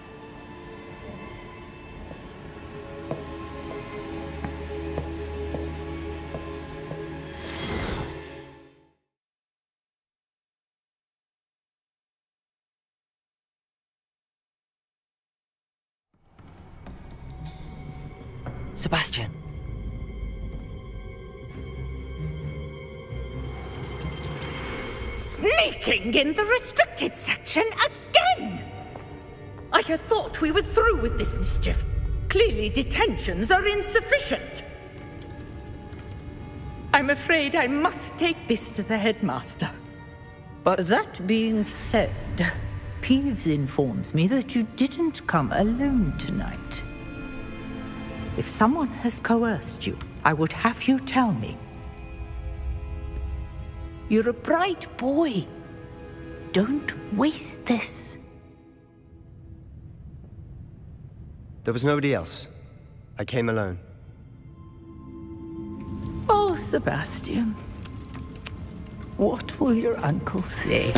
[SPEAKER 2] Sebastian.
[SPEAKER 8] Sneaking in the restricted section again! I had thought we were through with this mischief. Clearly detentions are insufficient. I'm afraid I must take this to the headmaster.
[SPEAKER 20] But that being said, Peeves informs me that you didn't come alone tonight. If someone has coerced you, I would have you tell me. You're a bright boy. Don't waste this.
[SPEAKER 14] There was nobody else. I came alone.
[SPEAKER 20] Oh, Sebastian. What will your uncle say?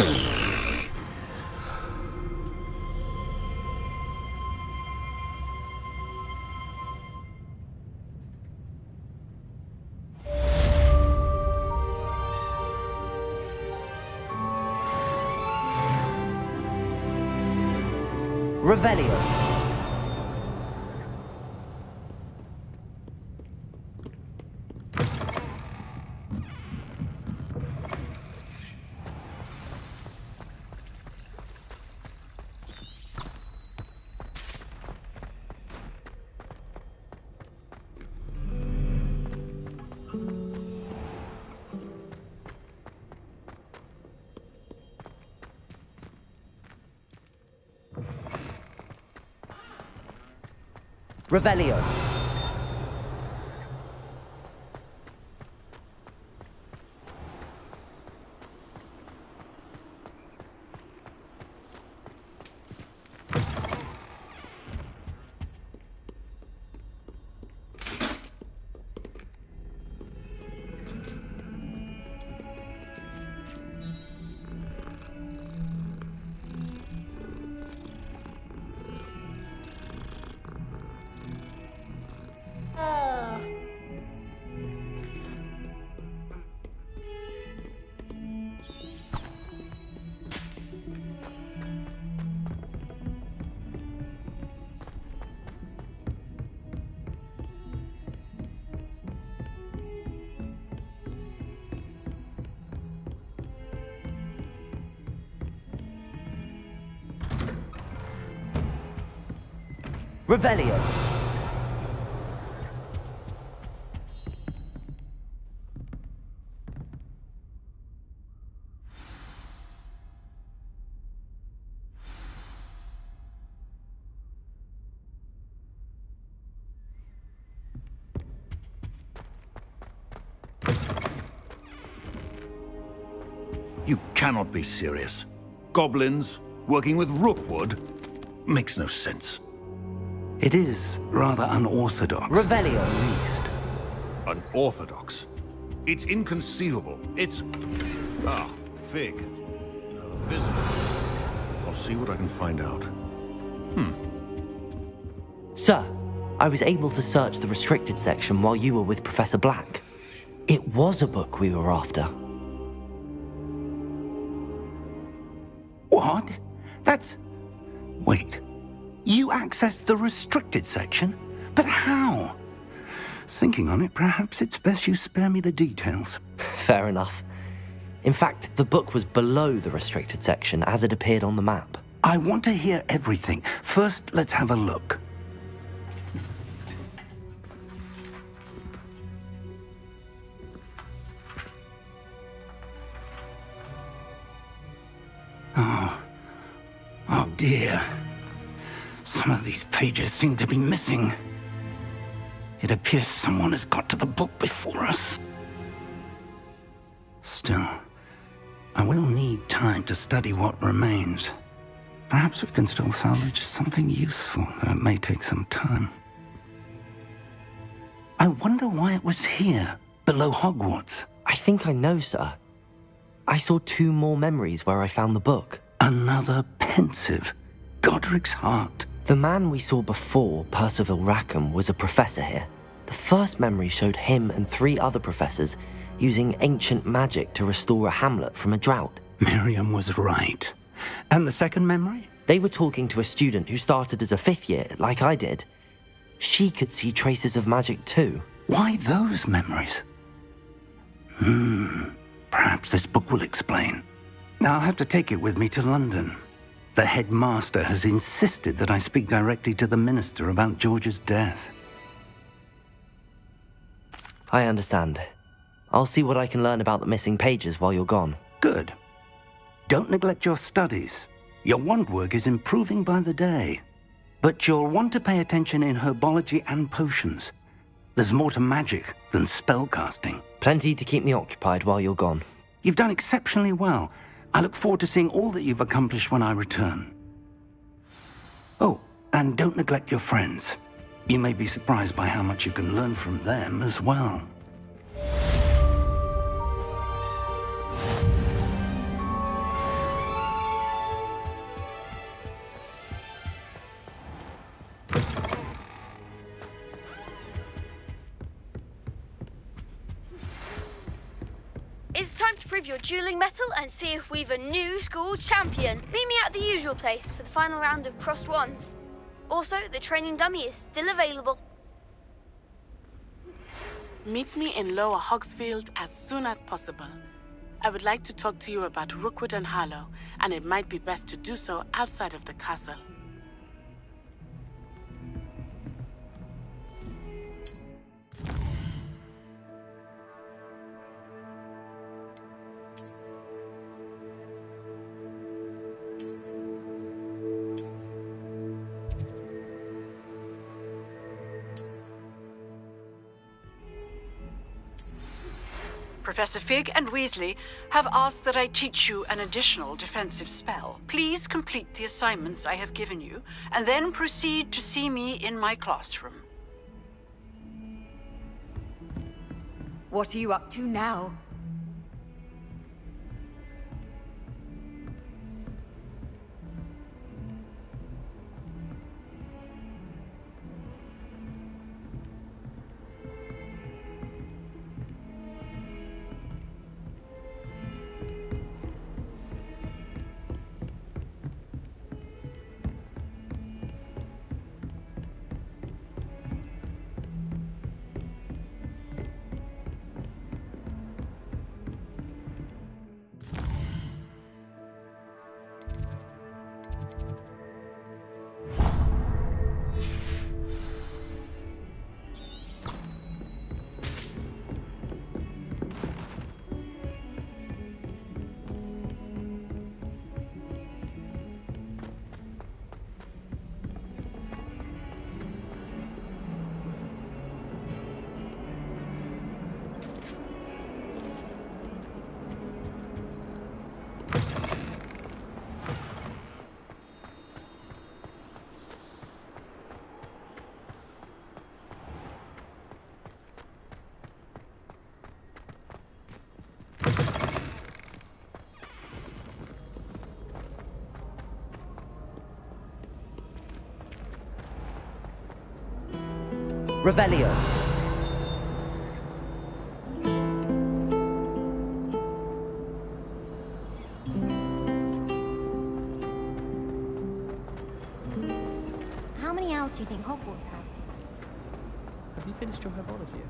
[SPEAKER 2] Revelio. Revelio. Revelio.
[SPEAKER 18] You cannot be serious. Goblins working with Rookwood makes no sense.
[SPEAKER 3] It is rather unorthodox.
[SPEAKER 2] Revelio.
[SPEAKER 3] At least.
[SPEAKER 18] Unorthodox? It's inconceivable. It's... Ah, Fig. Another visitor. I'll see what I can find out.
[SPEAKER 2] Sir, I was able to search the restricted section while you were with Professor Black. It was a book we were after.
[SPEAKER 3] What? That's... Wait. You accessed the restricted section? But how? Thinking on it, perhaps it's best you spare me the details.
[SPEAKER 2] Fair enough. In fact, the book was below the restricted section as it appeared on the map.
[SPEAKER 3] I want to hear everything. First, let's have a look. Oh dear. Some of these pages seem to be missing. It appears someone has got to the book before us. Still, I will need time to study what remains. Perhaps we can still salvage something useful, though it may take some time. I wonder why it was here, below Hogwarts.
[SPEAKER 2] I think I know, sir. I saw 2 more memories where I found the book.
[SPEAKER 3] Another pensive. Godric's heart.
[SPEAKER 2] The man we saw before, Percival Rackham, was a professor here. The first memory showed him and 3 other professors using ancient magic to restore a hamlet from a drought.
[SPEAKER 3] Miriam was right. And the second memory?
[SPEAKER 2] They were talking to a student who started as a 5th year, like I did. She could see traces of magic too.
[SPEAKER 3] Why those memories? Perhaps this book will explain. I'll have to take it with me to London. The headmaster has insisted that I speak directly to the minister about George's death.
[SPEAKER 2] I understand. I'll see what I can learn about the missing pages while you're gone.
[SPEAKER 3] Good. Don't neglect your studies. Your wand work is improving by the day. But you'll want to pay attention in herbology and potions. There's more to magic than spellcasting.
[SPEAKER 2] Plenty to keep me occupied while you're gone.
[SPEAKER 3] You've done exceptionally well. I look forward to seeing all that you've accomplished when I return. Oh, and don't neglect your friends. You may be surprised by how much you can learn from them as well.
[SPEAKER 11] It's time to prove your dueling mettle and see if we've a new school champion. Meet me at the usual place for the final round of crossed wands. Also, the training dummy is still available.
[SPEAKER 21] Meet me in Lower Hogsfield as soon as possible. I would like to talk to you about Rookwood and Harlow, and it might be best to do so outside of the castle.
[SPEAKER 6] Professor Fig and Weasley have asked that I teach you an additional defensive spell. Please complete the assignments I have given you, and then proceed to see me in my classroom.
[SPEAKER 1] What are you up to now?
[SPEAKER 10] Revelio.
[SPEAKER 5] How many owls do you think Hogwarts has?
[SPEAKER 9] Have you finished your herbology yet?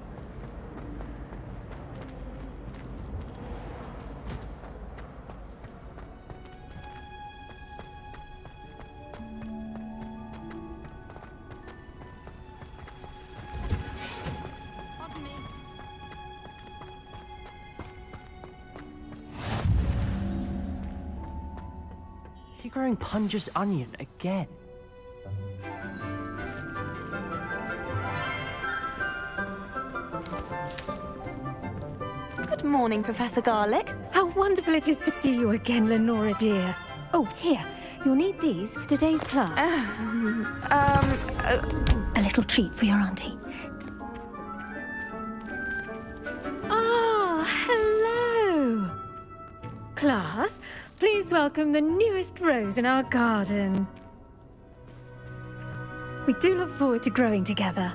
[SPEAKER 9] You're growing Punger's onion again.
[SPEAKER 12] Good morning, Professor Garlick.
[SPEAKER 22] How wonderful it is to see you again, Lenora dear. Oh, here. You'll need these for today's class. A little treat for your auntie. Class, please welcome the newest rose in our garden. We do look forward to growing together.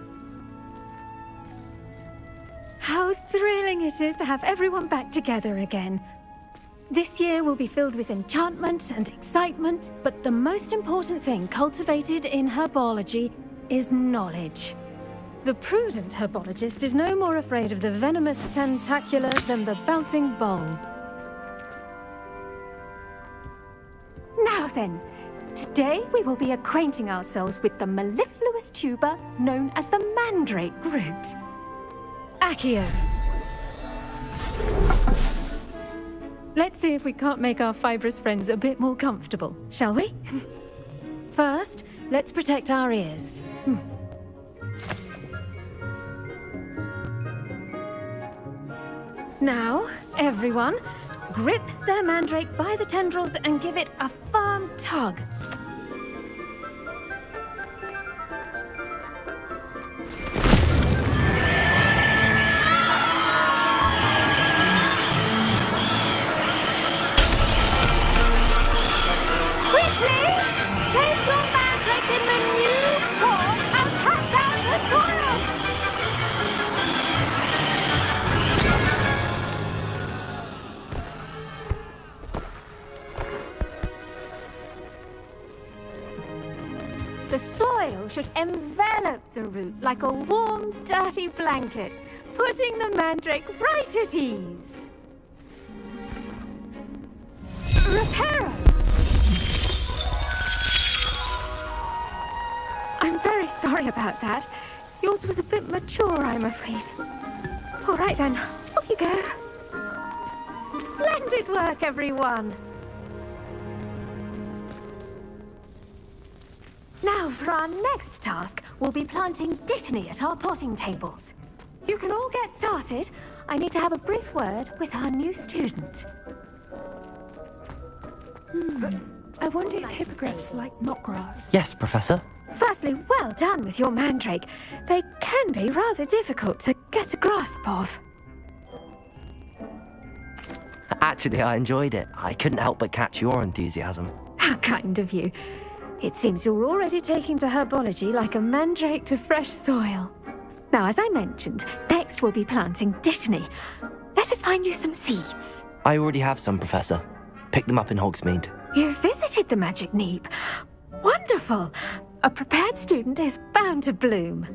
[SPEAKER 22] How thrilling it is to have everyone back together again. This year will be filled with enchantment and excitement, but the most important thing cultivated in herbology is knowledge. The prudent herbologist is no more afraid of the venomous tentacular than the bouncing bulb. Now then, today we will be acquainting ourselves with the mellifluous tuber known as the mandrake root. Accio. Let's see if we can't make our fibrous friends a bit more comfortable, shall we? First, let's protect our ears. Now, everyone, grip their mandrake by the tendrils and give it a firm tug. Quickly! Place your mandrake in the new form and cut down the soil! The soil should envelop the root like a warm, dirty blanket, putting the mandrake right at ease. Reparo! I'm very sorry about that. Yours was a bit mature, I'm afraid. All right then, off you go. Splendid work, everyone. Now, for our next task, we'll be planting dittany at our potting tables. You can all get started. I need to have a brief word with our new student. I wonder if hippogriffs like knotgrass.
[SPEAKER 2] Yes, Professor.
[SPEAKER 22] Firstly, well done with your mandrake. They can be rather difficult to get a grasp of.
[SPEAKER 2] Actually, I enjoyed it. I couldn't help but catch your enthusiasm.
[SPEAKER 22] How kind of you. It seems you're already taking to herbology like a mandrake to fresh soil. Now, as I mentioned, next we'll be planting dittany. Let us find you some seeds.
[SPEAKER 2] I already have some, Professor. Picked them up in Hogsmeade.
[SPEAKER 22] You visited the Magic Neep. Wonderful! A prepared student is bound to bloom.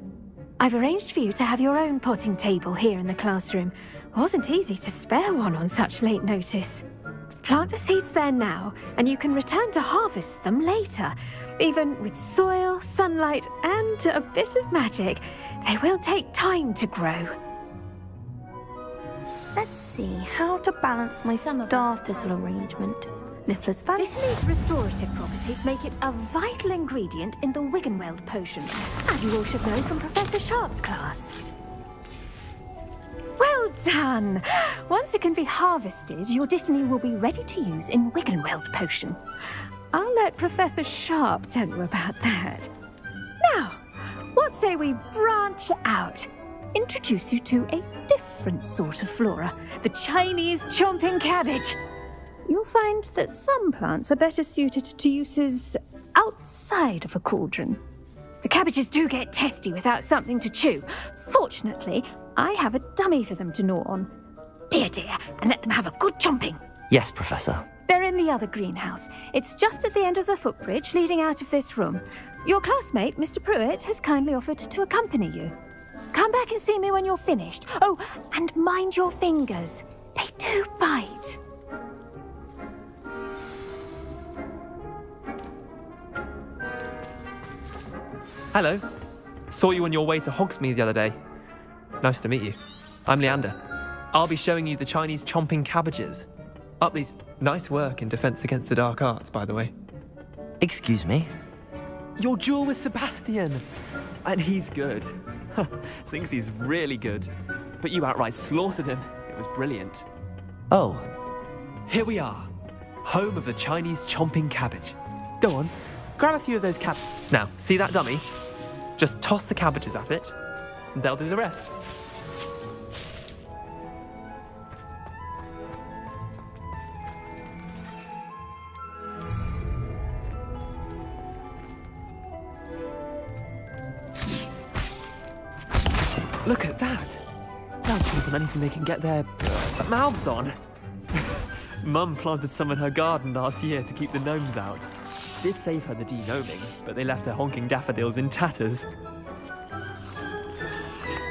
[SPEAKER 22] I've arranged for you to have your own potting table here in the classroom. Wasn't easy to spare one on such late notice. Plant the seeds there now, and you can return to harvest them later. Even with soil, sunlight, and a bit of magic, they will take time to grow.
[SPEAKER 15] Let's see how to balance my star thistle arrangement. Niffler's fan.
[SPEAKER 22] Dittany's restorative properties make it a vital ingredient in the Wiggenweld potion, as you all should know from Professor Sharp's class. Well done! Once it can be harvested, your dittany will be ready to use in Wiggenweld potion. I'll let Professor Sharp tell you about that. Now, what say we branch out? Introduce you to a different sort of flora, the Chinese chomping cabbage. You'll find that some plants are better suited to uses outside of a cauldron. The cabbages do get testy without something to chew. Fortunately, I have a dummy for them to gnaw on. Be a dear and let them have a good chomping.
[SPEAKER 2] Yes, Professor.
[SPEAKER 22] They're in the other greenhouse. It's just at the end of the footbridge leading out of this room. Your classmate, Mr. Pruitt, has kindly offered to accompany you. Come back and see me when you're finished. Oh, and mind your fingers. They do bite.
[SPEAKER 4] Hello. Saw you on your way to Hogsmeade the other day. Nice to meet you. I'm Leander. I'll be showing you the Chinese chomping cabbages. Upley's nice work in Defense Against the Dark Arts, by the way.
[SPEAKER 2] Excuse me?
[SPEAKER 4] Your duel with Sebastian. And he's good. Thinks he's really good. But you outright slaughtered him. It was brilliant.
[SPEAKER 2] Oh.
[SPEAKER 4] Here we are. Home of the Chinese chomping cabbage. Go on. Grab a few of those cabbages. Now, see that dummy? Just toss the cabbages at it, and they'll do the rest. Look at that. They'll chew on anything they can get their mouths on. Mum planted some in her garden last year to keep the gnomes out. Did save her the de-gnoming, but they left her honking daffodils in tatters.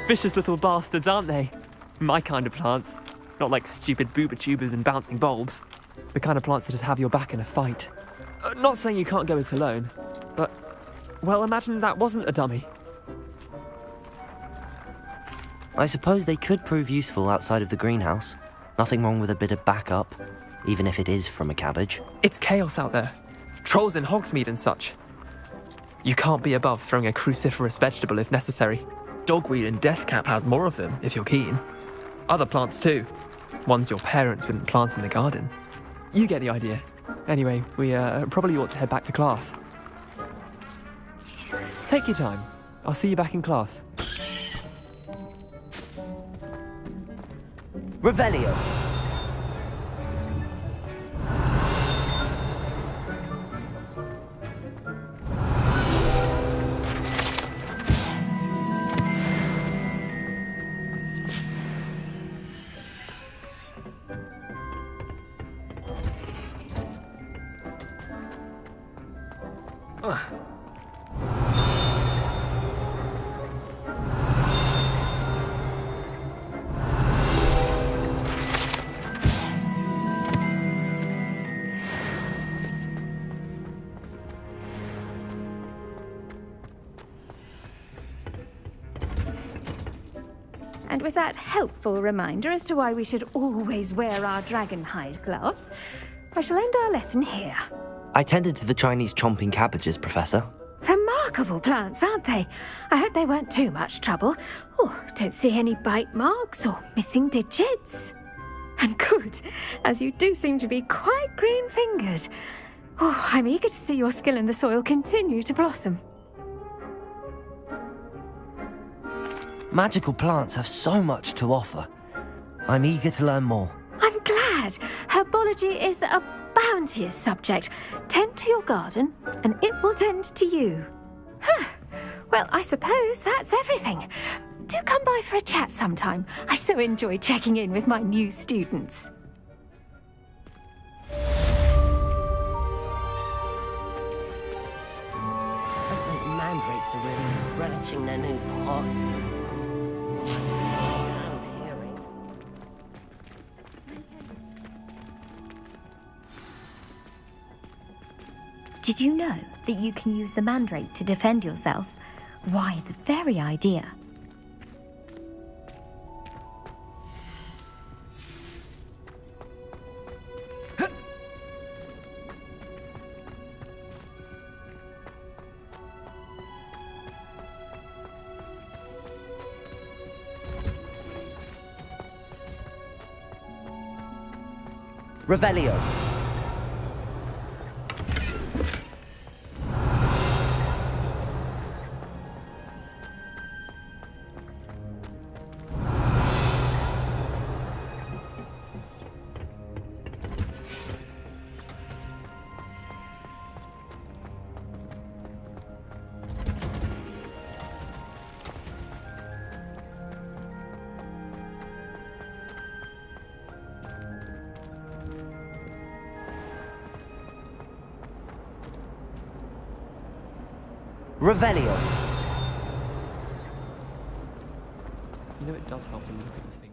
[SPEAKER 4] Vicious little bastards, aren't they? My kind of plants. Not like stupid booba tubers and bouncing bulbs. The kind of plants that just have your back in a fight. Not saying you can't go it alone, but, well, imagine that wasn't a dummy.
[SPEAKER 2] I suppose they could prove useful outside of the greenhouse. Nothing wrong with a bit of backup, even if it is from a cabbage.
[SPEAKER 4] It's chaos out there. Trolls in Hogsmeade and such. You can't be above throwing a cruciferous vegetable if necessary. Dogweed and deathcap has more of them, if you're keen. Other plants too. Ones your parents wouldn't plant in the garden. You get the idea. Anyway, we probably ought to head back to class. Take your time. I'll see you back in class.
[SPEAKER 2] Revelio.
[SPEAKER 22] And with that helpful reminder as to why we should always wear our dragon hide gloves, I shall end our lesson here.
[SPEAKER 2] I tended to the Chinese chomping cabbages, Professor.
[SPEAKER 22] Remarkable plants, aren't they? I hope they weren't too much trouble. Oh, don't see any bite marks or missing digits. And good, as you do seem to be quite green-fingered. Oh, I'm eager to see your skill in the soil continue to blossom.
[SPEAKER 2] Magical plants have so much to offer. I'm eager to learn more.
[SPEAKER 22] I'm glad. Herbology is a bounteous subject. Tend to your garden, and it will tend to you. Well, I suppose that's everything. Do come by for a chat sometime. I so enjoy checking in with my new students.
[SPEAKER 7] Those mandrakes are really relishing their new pots.
[SPEAKER 13] Did you know that you can use the mandrake to defend yourself? Why, the very idea.
[SPEAKER 2] Revelio.
[SPEAKER 4] You know, it does help to look at the thing.